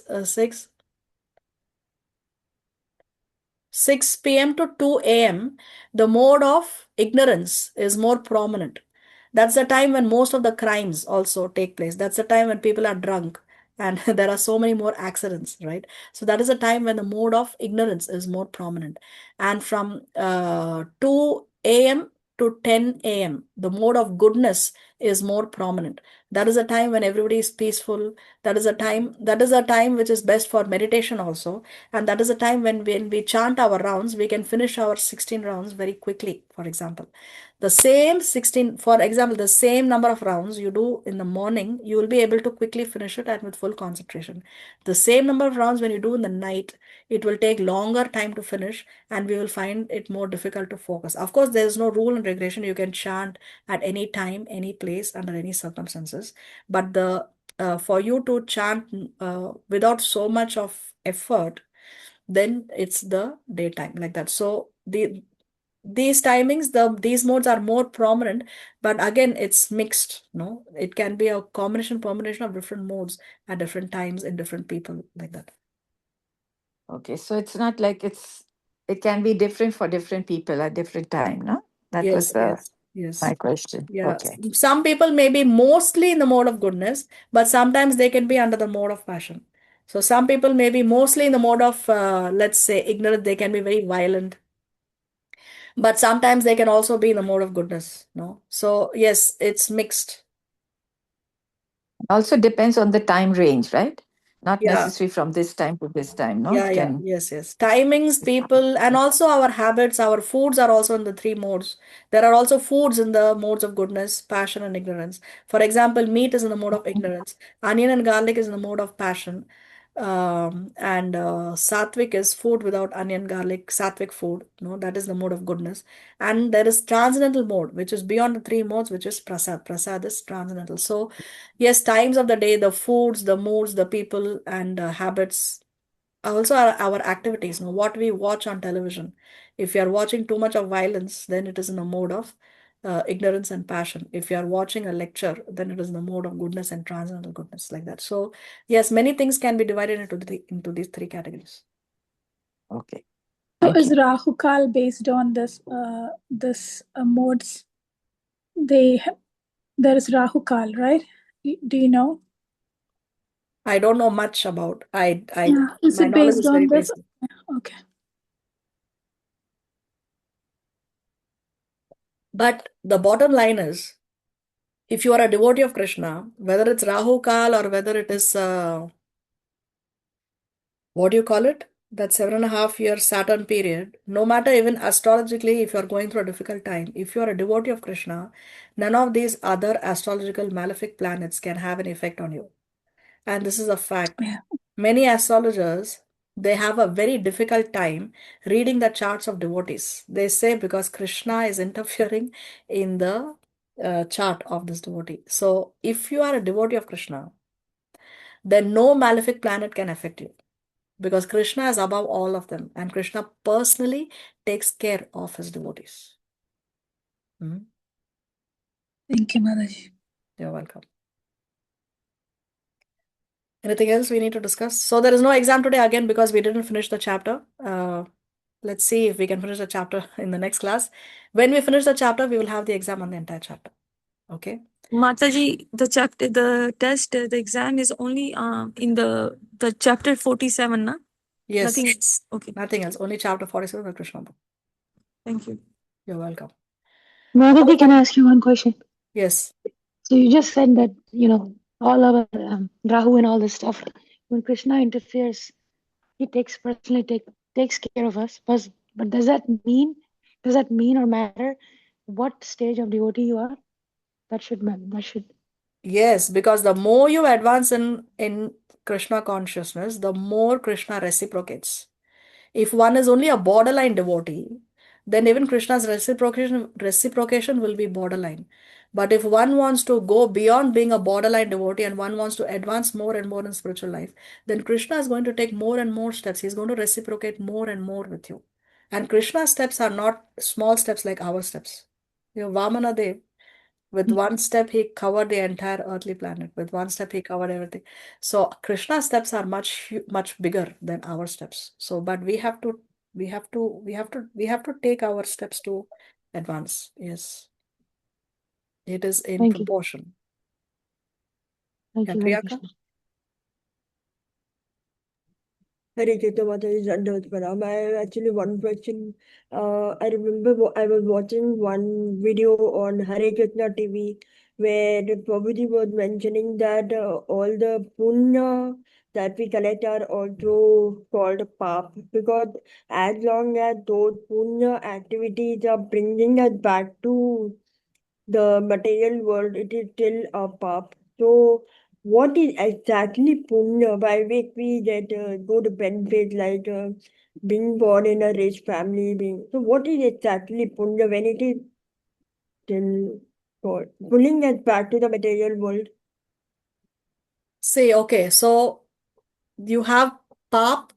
p.m. to 2 a.m., the mode of ignorance is more prominent. That's the time when most of the crimes also take place. That's the time when people are drunk and there are so many more accidents, right? So that is a time when the mode of ignorance is more prominent. And from 2 a.m. to 10 a.m., the mode of goodness is more prominent. That is a time when everybody is peaceful. That is a time which is best for meditation also. And that is a time when we chant our rounds, we can finish our 16 rounds very quickly, for example. The same 16, for example, the same number of rounds you do in the morning, you will be able to quickly finish it and with full concentration. The same number of rounds when you do in the night, it will take longer time to finish and we will find it more difficult to focus. Of course, there is no rule and regulation. You can chant at any time, any place, under any circumstances. But for you to chant without so much of effort, then it's the daytime, like that. So these timings, these modes are more prominent, but again, it's mixed. It can be a combination of different modes at different times in different people, like that. Okay, so it's not like it can be different for different people at different time, no? That was Yes. my question. Yeah. Okay. Some people may be mostly in the mode of goodness, but sometimes they can be under the mode of passion. So some people may be mostly in the mode of, let's say, ignorant. They can be very violent, but sometimes they can also be in the mode of goodness. So yes, it's mixed. Also depends on the time range, right? Not Yeah. necessarily from this time to this time, no? It can. Yes. Timings, people, and also our habits, our foods are also in the three modes. There are also foods in the modes of goodness, passion, and ignorance. For example, meat is in the mode of ignorance. Onion and garlic is in the mode of passion. And sattvic is food without onion, garlic, sattvic food. That is the mode of goodness. And there is transcendental mode, which is beyond the three modes, which is prasad. Prasad is transcendental. So, yes, times of the day, the foods, the moods, the people, and habits, also our activities, what we watch on television. If you are watching too much of violence, then it is in a mode of ignorance and passion. If you are watching a lecture, then it is in the mode of goodness and transcendental goodness, like that. So yes, many things can be divided into these three categories. Okay. So Thank is you. Rahu Kal based on this modes? There is Rahu Kal, right? Do you know? I don't know much about. Is My it knowledge based is very on this? basic. Okay. But the bottom line is, if you are a devotee of Krishna, whether it's Rahu Kal or whether it is what do you call it? That 7.5 year Saturn period, no matter even astrologically, if you are going through a difficult time, if you are a devotee of Krishna, none of these other astrological malefic planets can have an effect on you. And this is a fact. Yeah. Many astrologers, they have a very difficult time reading the charts of devotees. They say because Krishna is interfering in the chart of this devotee. So if you are a devotee of Krishna, then no malefic planet can affect you, because Krishna is above all of them and Krishna personally takes care of his devotees. Thank you, Mataji. You're welcome. Anything else we need to discuss? So there is no exam today again because we didn't finish the chapter. Let's see if we can finish the chapter in the next class. When we finish the chapter, we will have the exam on the entire chapter. Okay. Mataji, the test, the exam is only in the chapter 47, na? Yes. Nothing else. Okay. Nothing else. Only chapter 47 of the Krishna book. Thank you. You're welcome. Mataji, can I ask you one question? Yes. So you just said that, all our Rahu and all this stuff, when Krishna interferes, he takes care of us. But does that mean or matter what stage of devotee you are? That should. Yes, because the more you advance in Krishna consciousness, the more Krishna reciprocates. If one is only a borderline devotee, then even Krishna's reciprocation will be borderline. But if one wants to go beyond being a borderline devotee and one wants to advance more and more in spiritual life, then Krishna is going to take more and more steps. He's going to reciprocate more and more with you. And Krishna's steps are not small steps like our steps. Vamana Dev, with one step, he covered the entire earthly planet. With one step, he covered everything. So Krishna's steps are much bigger than our steps. So, but we have to take our steps to advance. Yes, it is in Thank you. proportion. Thank Yeah, you, Hare Priyaka? Krishna. Hare Krishna Mataji, Dandavat Pranam. I have actually one question. I remember I was watching one video on Hare Krishna TV where Prabhuji was mentioning that all the punya that we collect are also called pap, because as long as those punya activities are bringing us back to the material world, it is still a pap. So, what is exactly punya by which we get good benefits like being born in a rich family? So, what is exactly punya when it is still called pulling us back to the material world? See, okay, so you have pap,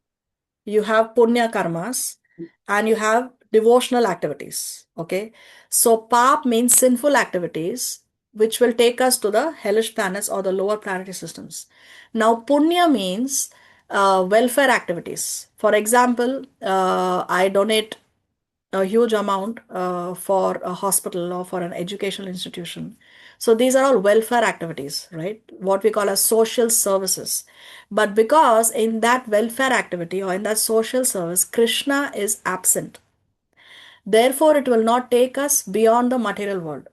you have punya karmas, and you have devotional activities. Okay, so pap means sinful activities which will take us to the hellish planets or the lower planetary systems. Now punya means welfare activities. For example, I donate a huge amount for a hospital or for an educational institution. So these are all welfare activities, right? What we call as social services. But because in that welfare activity or in that social service, Krishna is absent, therefore it will not take us beyond the material world.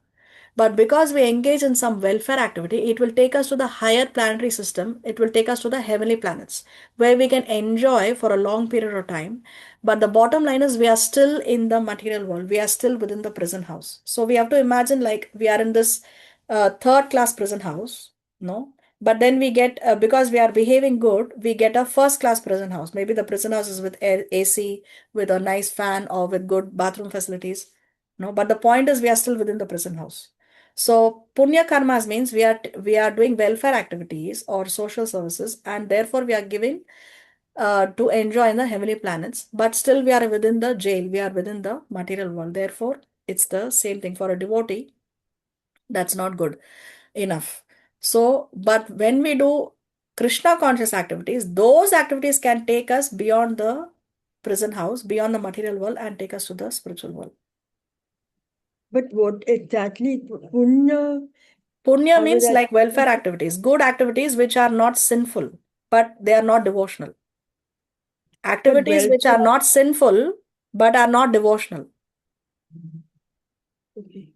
But because we engage in some welfare activity, it will take us to the higher planetary system. It will take us to the heavenly planets where we can enjoy for a long period of time. But the bottom line is we are still in the material world. We are still within the prison house. So we have to imagine like we are in this third class prison house, no? But then we get, because we are behaving good, we get a first class prison house. Maybe the prison house is with AC, with a nice fan or with good bathroom facilities. No, but the point is we are still within the prison house. So punya karmas means we are doing welfare activities or social services, and therefore we are giving to enjoy in the heavenly planets, but still we are within the jail, we are within the material world. Therefore, it's the same thing for a devotee. That's not good enough. So, but when we do Krishna conscious activities, those activities can take us beyond the prison house, beyond the material world, and take us to the spiritual world. But what exactly punya? Punya I was means like actually welfare activities, good activities which are not sinful, but they are not devotional. but Activities which are welfare. not sinful, but are not devotional. Okay.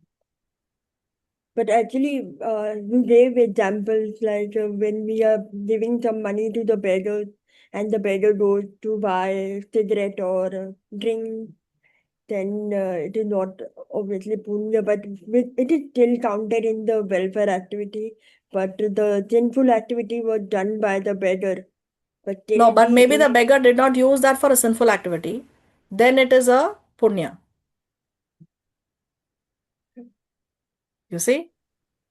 But actually, you gave examples like when we are giving some money to the beggar and the beggar goes to buy cigarette or drink, then it is not obviously punya, but it is still counted in the welfare activity. But the sinful activity was done by the beggar. But No, still but we maybe the eat. beggar did not use that for a sinful activity. Then it is a punya. You see?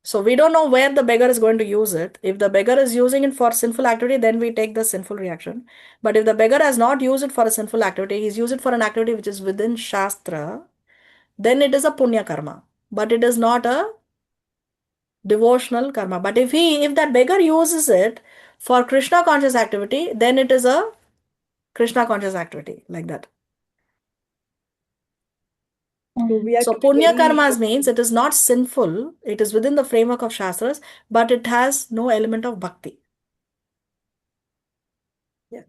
So we don't know where the beggar is going to use it. If the beggar is using it for sinful activity, then we take the sinful reaction. But if the beggar has not used it for a sinful activity, he's used it for an activity which is within Shastra, then it is a punya karma. But it is not a devotional karma. But if that beggar uses it for Krishna conscious activity, then it is a Krishna conscious activity, like that. So we have So to be punya very. karmas means it is not sinful, it is within the framework of Shastras, but it has no element of bhakti. Yeah.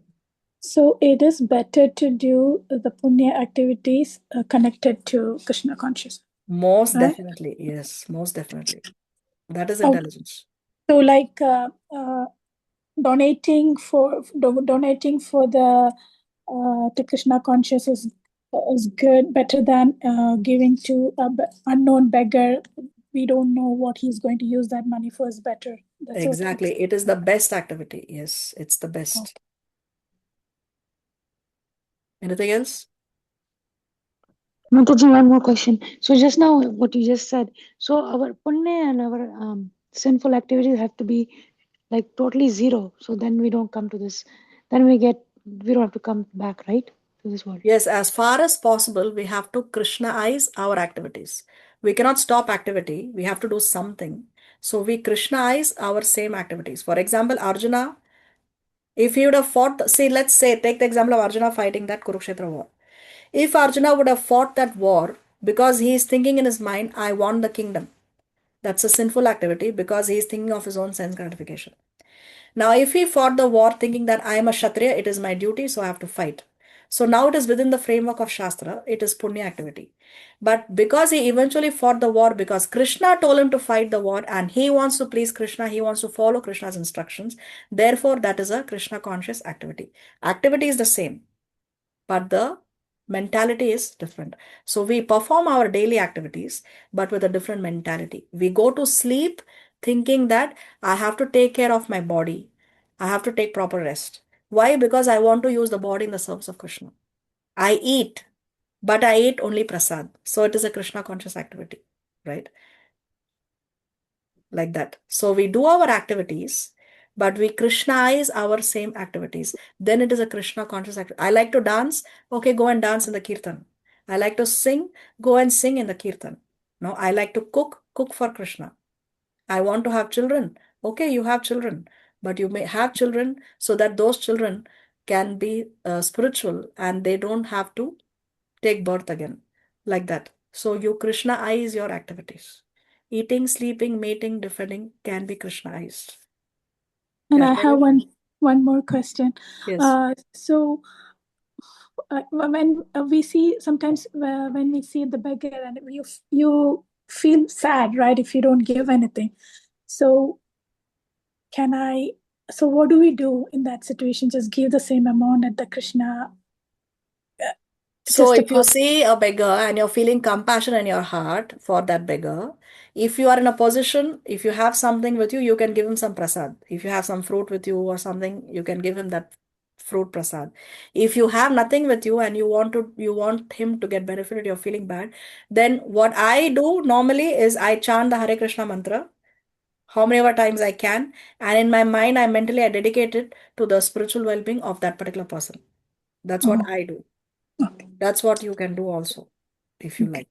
So it is better to do the punya activities connected to Krishna consciousness, Most right? definitely, yes, most definitely. That is Okay. intelligence. So like donating for the to Krishna conscious is good, better than giving to a unknown beggar. We don't know what he's going to use that money for. Is better. That's what you're Exactly. It is the best activity. Yes, it's the saying. best. Anything else? Mataji, one more question. So just now, what you just said. So our punya and our sinful activities have to be like totally zero. So then we don't come to this. Then we don't have to come back, right, to this world. Yes, as far as possible, we have to Krishnaize our activities. We cannot stop activity. We have to do something. So we Krishnaize our same activities. For example, Arjuna, if he would have fought, see, let's say, take the example of Arjuna fighting that Kurukshetra war. If Arjuna would have fought that war because he is thinking in his mind, I want the kingdom, that's a sinful activity because he is thinking of his own sense gratification. Now, if he fought the war thinking that I am a Kshatriya, it is my duty, so I have to fight. So now it is within the framework of Shastra, it is Punya activity. But because he eventually fought the war because Krishna told him to fight the war and he wants to please Krishna, he wants to follow Krishna's instructions, therefore that is a Krishna conscious activity. Activity is the same, but the mentality is different. So we perform our daily activities, but with a different mentality. We go to sleep thinking that I have to take care of my body. I have to take proper rest. Why? Because I want to use the body in the service of Krishna. I eat, but I eat only prasad. So it is a Krishna conscious activity, right? Like that. So we do our activities, but we Krishnaize our same activities. Then it is a Krishna conscious activity. I like to dance. Okay, go and dance in the kirtan. I like to sing. Go and sing in the kirtan. No, I like to cook. Cook for Krishna. I want to have children. Okay, you have children, but you may have children so that those children can be spiritual and they don't have to take birth again. Like that. So you Krishnaize your activities. Eating, sleeping, mating, defending can be Krishnaized. And Yeah, I have Shailesh? one more question. Yes. So when we see sometimes when we see the beggar and you feel sad, right, if you don't give anything. So what do we do in that situation? Just give the same amount at the Krishna, So just a if you part. see a beggar and you're feeling compassion in your heart for that beggar, if you are in a position, if you have something with you, you can give him some prasad. If you have some fruit with you or something, you can give him that fruit prasad. If you have nothing with you and you want him to get benefited, you're feeling bad, then what I do normally is I chant the Hare Krishna mantra how many ever times I can, and in my mind, I dedicate it to the spiritual well-being of that particular person. That's what Oh, I do. okay. That's what you can do also, if you Okay. like.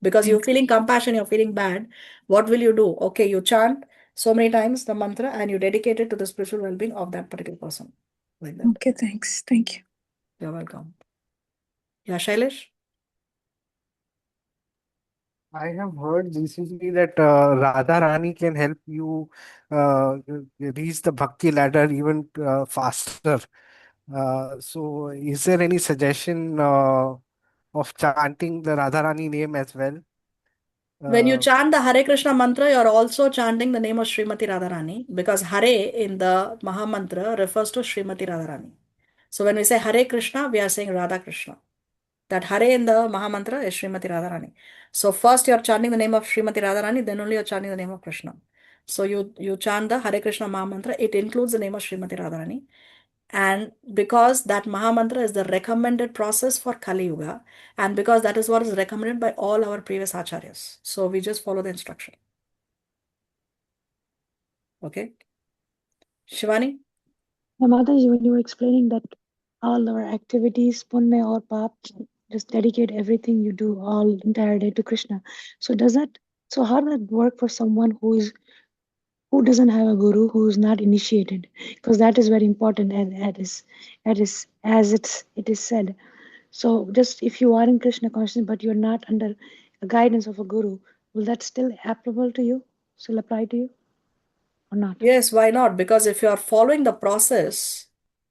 Because you're Thanks. feeling compassion, you're feeling bad. What will you do? Okay, you chant so many times the mantra and you dedicate it to the spiritual well-being of that particular person. Like that. Okay, thanks. Thank you. You're welcome. Yeah, Shailesh? I have heard recently that Radha Rani can help you reach the bhakti ladder even faster. So, is there any suggestion of chanting the Radharani name as well? When you Uh, chant the Hare Krishna mantra, you're also chanting the name of Srimati Radharani because Hare in the Maha Mantra refers to Srimati Radharani. So when we say Hare Krishna, we are saying Radha Krishna. That Hare in the Maha Mantra is Srimati Radharani. So first you're chanting the name of Srimati Radharani, then only you're chanting the name of Krishna. So you chant the Hare Krishna Maha Mantra, it includes the name of Srimati Radharani. And because that Maha Mantra is the recommended process for Kali Yuga, and because that is what is recommended by all our previous acharyas. So we just follow the instruction. Okay. Shivani? Mataji, when you were explaining that all our activities, punya or pap, just dedicate everything you do all entire day to Krishna. So how does that work for someone who doesn't have a guru, who is not initiated? Because that is very important it is said. So just if you are in Krishna consciousness but you're not under the guidance of a guru, will that still applicable to you? Still apply to you or not? Yes, why not? Because if you are following the process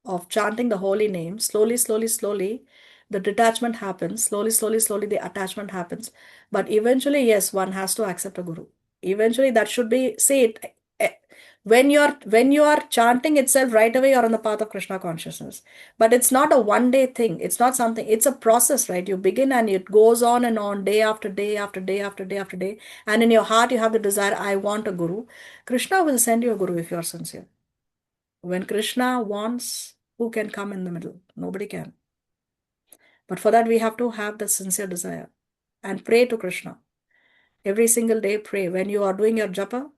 of chanting the holy name, slowly, slowly, slowly, the detachment happens. Slowly, slowly, slowly, the attachment happens. But eventually, yes, one has to accept a guru. Eventually, that should be, see it. When you are chanting itself right away, you're on the path of Krishna consciousness. But it's not a one day thing. It's not something, it's a process, right? You begin and it goes on and on, day after day after day after day after day. And in your heart, you have the desire, I want a guru. Krishna will send you a guru if you are sincere. When Krishna wants, who can come in the middle? Nobody can. But for that, we have to have the sincere desire and pray to Krishna. Every single day, pray. When you are doing your japa,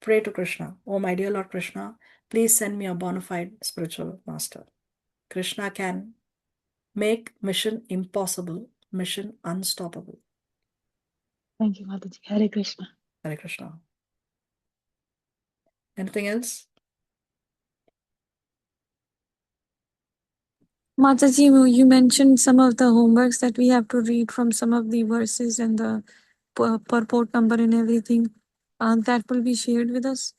pray to Krishna. Oh, my dear Lord Krishna, please send me a bona fide spiritual master. Krishna can make mission impossible, mission unstoppable. Thank you, Mataji. Hare Krishna. Hare Krishna. Anything else? Mataji, you mentioned some of the homeworks that we have to read from some of the verses and the purport number and everything. That will be shared with us.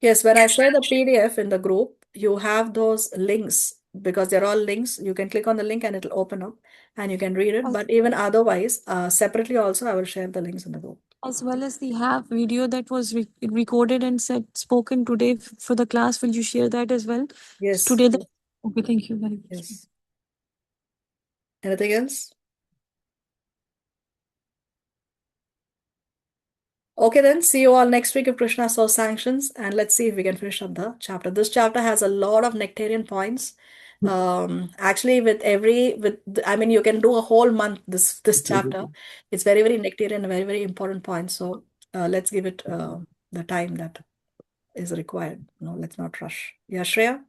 Yes, when I share the PDF in the group, you have those links because they're all links. You can click on the link and it'll open up and you can read it. But even otherwise, separately also, I will share the links in the group. As well as the half video that was recorded and spoken today for the class. Will you share that as well? Yes. Today. Okay, thank you very much. Yes. Anything else? Okay, then see you all next week if Krishna so sanctions, and let's see if we can finish up the chapter. This chapter has a lot of nectarian points. Actually, I mean, you can do a whole month this chapter. It's very, very nectarian, very, very important points. So let's give it the time that is required. No, let's not rush. Yeah, Shreya?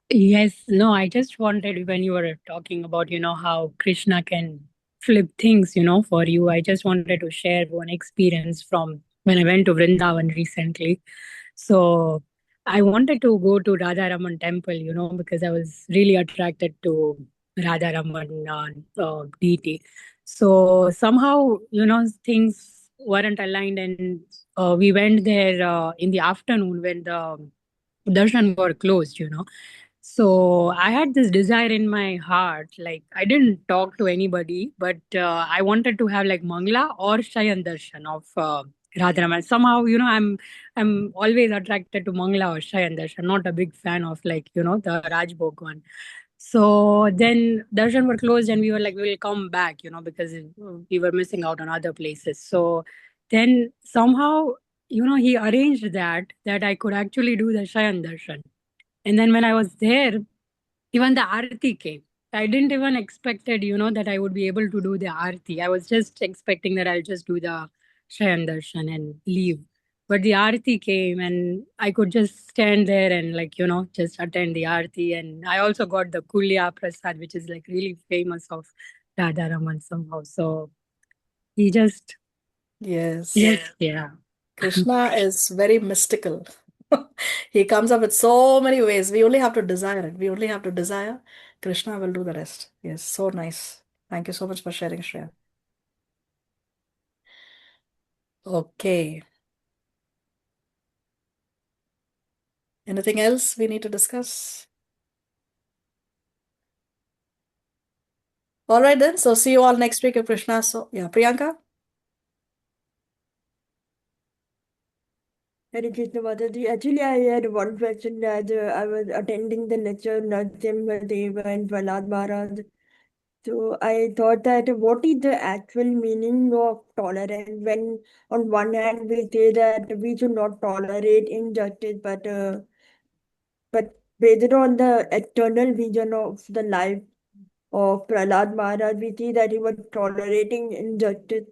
Yes, no, I just wanted when you were talking about, how Krishna can flip things, for you. I just wanted to share one experience from when I went to Vrindavan recently. So I wanted to go to Radha Raman temple, because I was really attracted to Radha Raman deity. So somehow, things weren't aligned, and we went there in the afternoon when the darshan were closed, So I had this desire in my heart, like I didn't talk to anybody, but I wanted to have like Mangla or Shayan Darshan of Radharaman. Somehow, I'm always attracted to Mangla or Shayan Darshan, not a big fan of like, the Rajbhog one. So then darshan were closed and we were like, we will come back, because we were missing out on other places. So then somehow, he arranged that I could actually do the Shayan Darshan. And then when I was there, even the Aarti came. I didn't even expected, that I would be able to do the Aarti. I was just expecting that I'll just do the Shayan Darshan and leave. But the Aarti came and I could just stand there and like, just attend the Aarti. And I also got the Kulya Prasad, which is like really famous of Radha Raman somehow. So he just, Yes. yeah. Krishna is very mystical. He comes up with so many ways. We only have to desire it. We only have to desire. Krishna will do the rest. Yes, so nice. Thank you so much for sharing, Shreya. Okay. Anything else we need to discuss? All right then. So see you all next week if Krishna. So yeah, Priyanka. Hare Krishna Mataji. Actually, I had one question that I was attending the lecture Narasimha Deva and Prahlad Maharaj. So I thought that what is the actual meaning of tolerance when on one hand we say that we should not tolerate injustice, but based on the eternal vision of the life of Prahlad Maharaj, we see that he was tolerating injustice.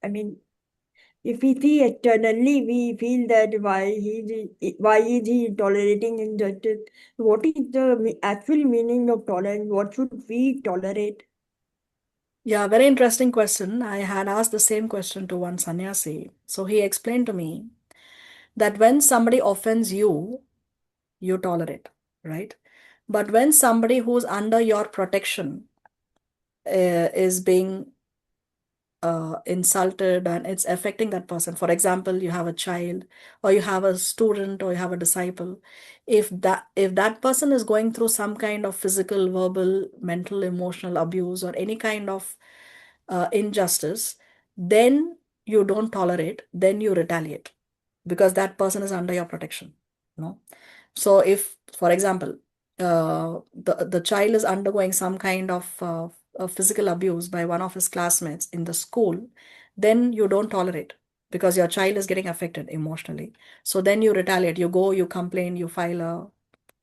I mean, if we see eternally, we feel that why is he tolerating injustice? What is the actual meaning of tolerance? What should we tolerate? Yeah, very interesting question. I had asked the same question to one sannyasi. So he explained to me that when somebody offends you, you tolerate, right? But when somebody who's under your protection is being insulted and it's affecting that person. For example, you have a child or you have a student or you have a disciple. If that person is going through some kind of physical, verbal, mental, emotional abuse or any kind of injustice, then you don't tolerate, then you retaliate because that person is under your protection. No. So if, for example, the child is undergoing some kind of physical abuse by one of his classmates in the school, then you don't tolerate because your child is getting affected emotionally. So then you retaliate. You go, you complain, you file a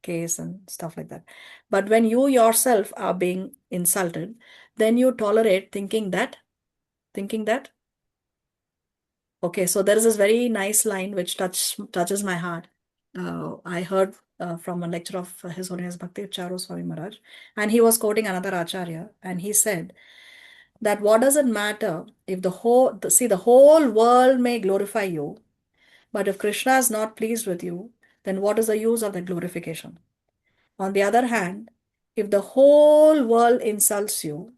case and stuff like that. But when you yourself are being insulted, then you tolerate thinking that, okay, so there is this very nice line which touches my heart. I heard from a lecture of His Holiness Bhakti Charu Swami Maharaj, and he was quoting another Acharya, and he said that what does it matter if the whole world may glorify you, but if Krishna is not pleased with you, then what is the use of that glorification? On the other hand, if the whole world insults you,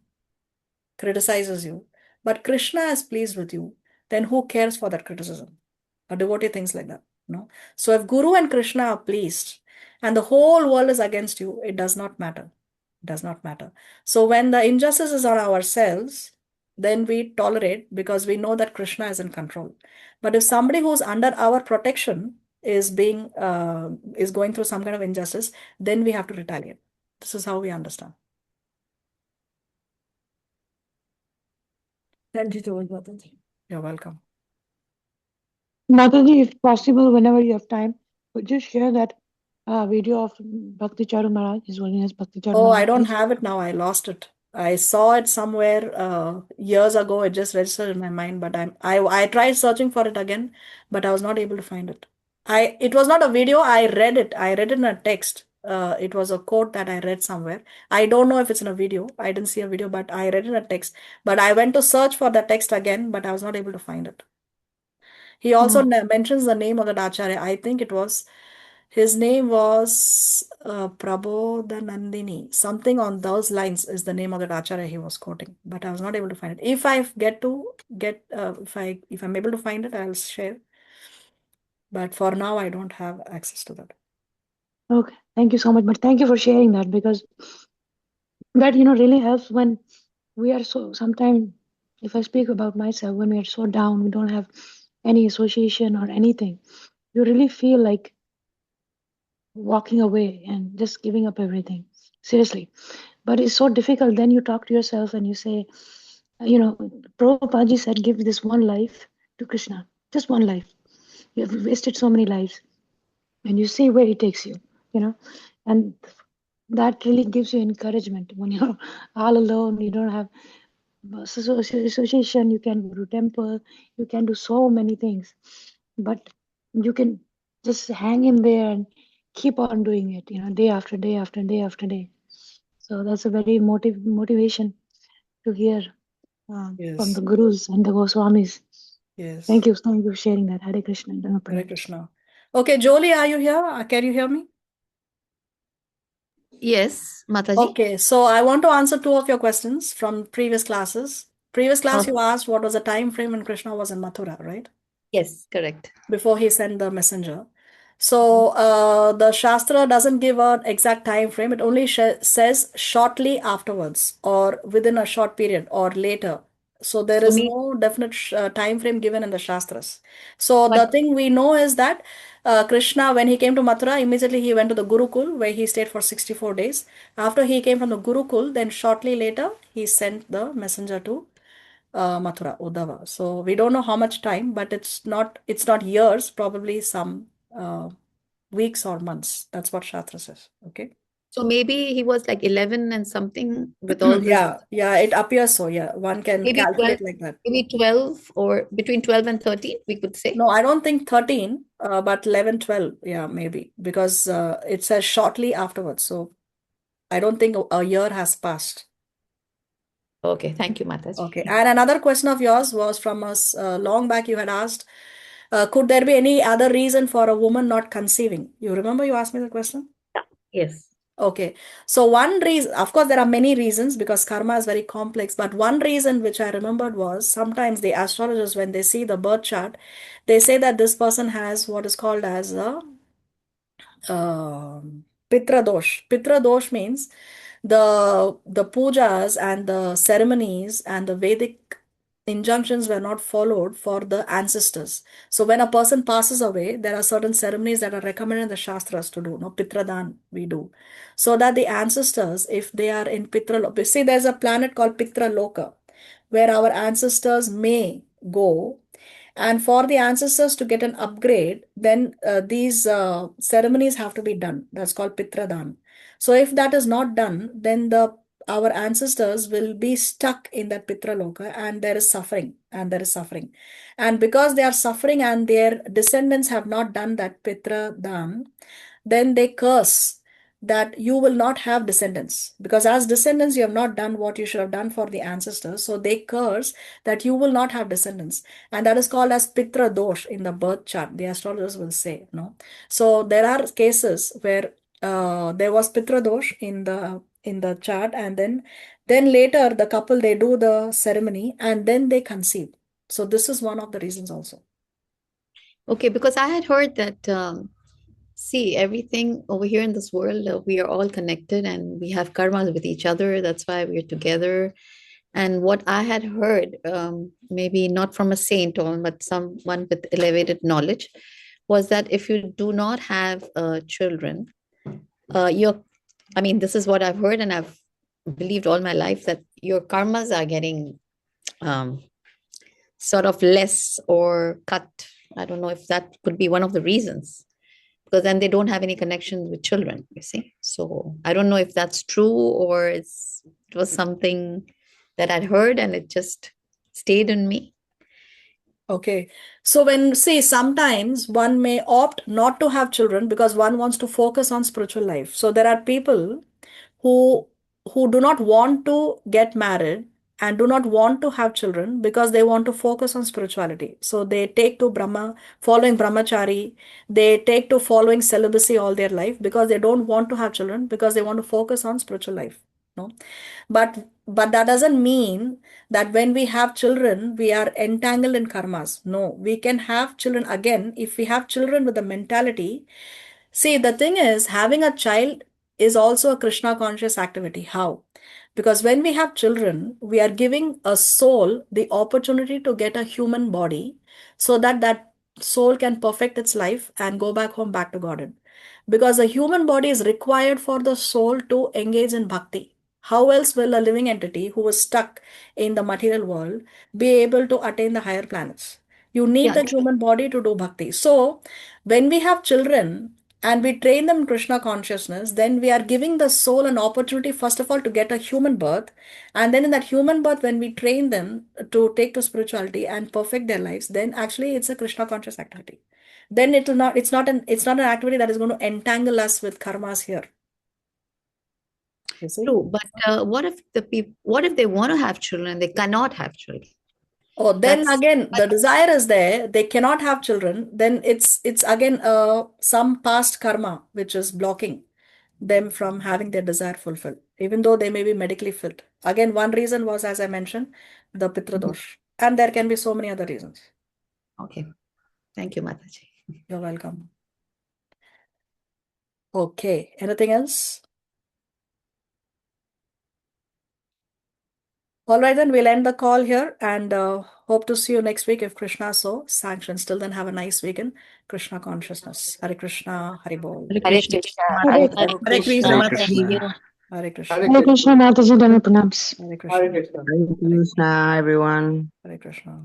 criticizes you, but Krishna is pleased with you, then who cares for that criticism? A devotee thinks like that. No. So if Guru and Krishna are pleased and the whole world is against you, it does not matter. It does not matter. So when the injustice is on ourselves, then we tolerate because we know that Krishna is in control. But if somebody who's under our protection is going through some kind of injustice, then we have to retaliate. This is how we understand. Thank you so much, Mataji. You're welcome. Mataji, if possible, whenever you have time, could you share that video of Bhakti Charu Maharaj, His Holiness Bhakti Charu Oh, Maharaj, I don't please? have it now. I lost it. I saw it somewhere years ago. It just registered in my mind, but I tried searching for it again, but I was not able to find it. It was not a video. I read it. I read it in a text. It was a quote that I read somewhere. I don't know if it's in a video. I didn't see a video, but I read it in a text. But I went to search for the text again, but I was not able to find it. He also mentions the name of that Acharya. I think his name was Prabodhanandini. Something on those lines is the name of that Acharya he was quoting, but I was not able to find it. If I if I'm able to find it, I'll share. But for now, I don't have access to that. Okay, thank you so much. But thank you for sharing that, because that really helps when we are sometimes, if I speak about myself, when we are so down, we don't have any association or anything, you really feel like walking away and just giving up everything. Seriously. But it's so difficult. Then you talk to yourself and you say, Prabhupada ji said, give this one life to Krishna. Just one life. You have wasted so many lives. And you see where he takes you, and that really gives you encouragement when you're all alone. You don't have association. You can go to temple. You can do so many things, but you can just hang in there and keep on doing it, day after day after day after day. So that's a very motivation to hear from Yes. the gurus and the Goswamis. Yes. Thank you for sharing that. Hare Krishna. Hare Krishna. Okay, Jolie, are you here? Can you hear me? Yes, Mataji. Okay, so I want to answer two of your questions from previous classes. Previous class, you asked what was the time frame when Krishna was in Mathura, right? Yes, correct. Before he sent the messenger. So the Shastra doesn't give an exact time frame. It only says shortly afterwards or within a short period or later. So there is no definite time frame given in the Shastras. So the thing we know is that Krishna, when he came to Mathura, immediately he went to the Gurukul where he stayed for 64 days. After he came from the Gurukul, then shortly later he sent the messenger to Mathura, Uddhava. So we don't know how much time, but it's not years, probably some weeks or months. That's what Shastra says. Okay. So maybe he was like 11 and something with all this. Yeah, it appears so. Yeah, one can Maybe 12, calculate like that. maybe 12 or between 12 and 13, we could say. No, I don't think 13, but 11, 12. Yeah, maybe because it says shortly afterwards. So I don't think a year has passed. Okay, thank you, Mataji. Okay, and another question of yours was from us long back. You had asked, could there be any other reason for a woman not conceiving? You remember you asked me the question? Yes. Okay, so one reason, of course, there are many reasons because karma is very complex, but one reason which I remembered was sometimes the astrologers, when they see the birth chart, they say that this person has what is called as a Pitra Dosh. Pitra Dosh means the pujas and the ceremonies and the Vedic injunctions were not followed for the ancestors. So when a person passes away, there are certain ceremonies that are recommended in the Shastras to do. No, Pitradan we do. So that the ancestors, if they are in Pitra, see there's a planet called Pitra Loka, where our ancestors may go. And for the ancestors to get an upgrade, then these ceremonies have to be done. That's called Pitradan. So if that is not done, then our ancestors will be stuck in that Pitraloka, and there is suffering, and there is suffering. And because they are suffering and their descendants have not done that Pitradan, then they curse that you will not have descendants, because as descendants you have not done what you should have done for the ancestors. So they curse that you will not have descendants, and that is called as Pitra dosh in the birth chart. The astrologers will say, no. So there are cases where there was Pitra dosh in the chart, and then later the couple, they do the ceremony and then they conceive. So this is one of the reasons also. Okay, because I had heard that, see, everything over here in this world, we are all connected and we have karmas with each other. That's why we're together. And what I had heard, maybe not from a saint or but someone with elevated knowledge, was that if you do not have children, this is what I've heard and I've believed all my life, that your karmas are getting sort of less or cut. I don't know if that could be one of the reasons, because then they don't have any connections with children, you see. So I don't know if that's true or it was something that I'd heard and it just stayed in me. Okay. So sometimes one may opt not to have children because one wants to focus on spiritual life. So there are people who do not want to get married and do not want to have children because they want to focus on spirituality. So they take to following brahmachari, they take to following celibacy all their life because they don't want to have children, because they want to focus on spiritual life. No, but that doesn't mean that when we have children we are entangled in karmas. No, we can have children again if we have children with the mentality. See, the thing is, having a child is also a Krishna conscious activity. How? Because when we have children, we are giving a soul the opportunity to get a human body so that that soul can perfect its life and go back home, back to Godhead. Because the human body is required for the soul to engage in bhakti. How else will a living entity who is stuck in the material world be able to attain the higher planets? You need the human body to do bhakti. So, when we have children and we train them in Krishna consciousness, then we are giving the soul an opportunity, first of all, to get a human birth. And then in that human birth, when we train them to take to spirituality and perfect their lives, then actually it's a Krishna conscious activity. Then it's not an activity that is going to entangle us with karmas here. You see? True, but what if they want to have children and they cannot have children? Oh, then again, the desire is there. They cannot have children. Then it's again some past karma which is blocking them from having their desire fulfilled, even though they may be medically fit. Again, one reason was, as I mentioned, the Pitra dosh, and there can be so many other reasons. Okay, thank you, Mataji. You're welcome. Okay, anything else? All right, then we'll end the call here and hope to see you next week if Krishna so sanctions. Till then, have a nice weekend. Krishna consciousness. Hare Krishna, Hare Bol. Hare Krishna. Hare Hare Krishna, Hare Mataji. Krishna. Hare Krishna. Hare Krishna, Mataji, Dhamma Pranams. Hare Krishna. Hare Krishna, everyone. Hare Krishna.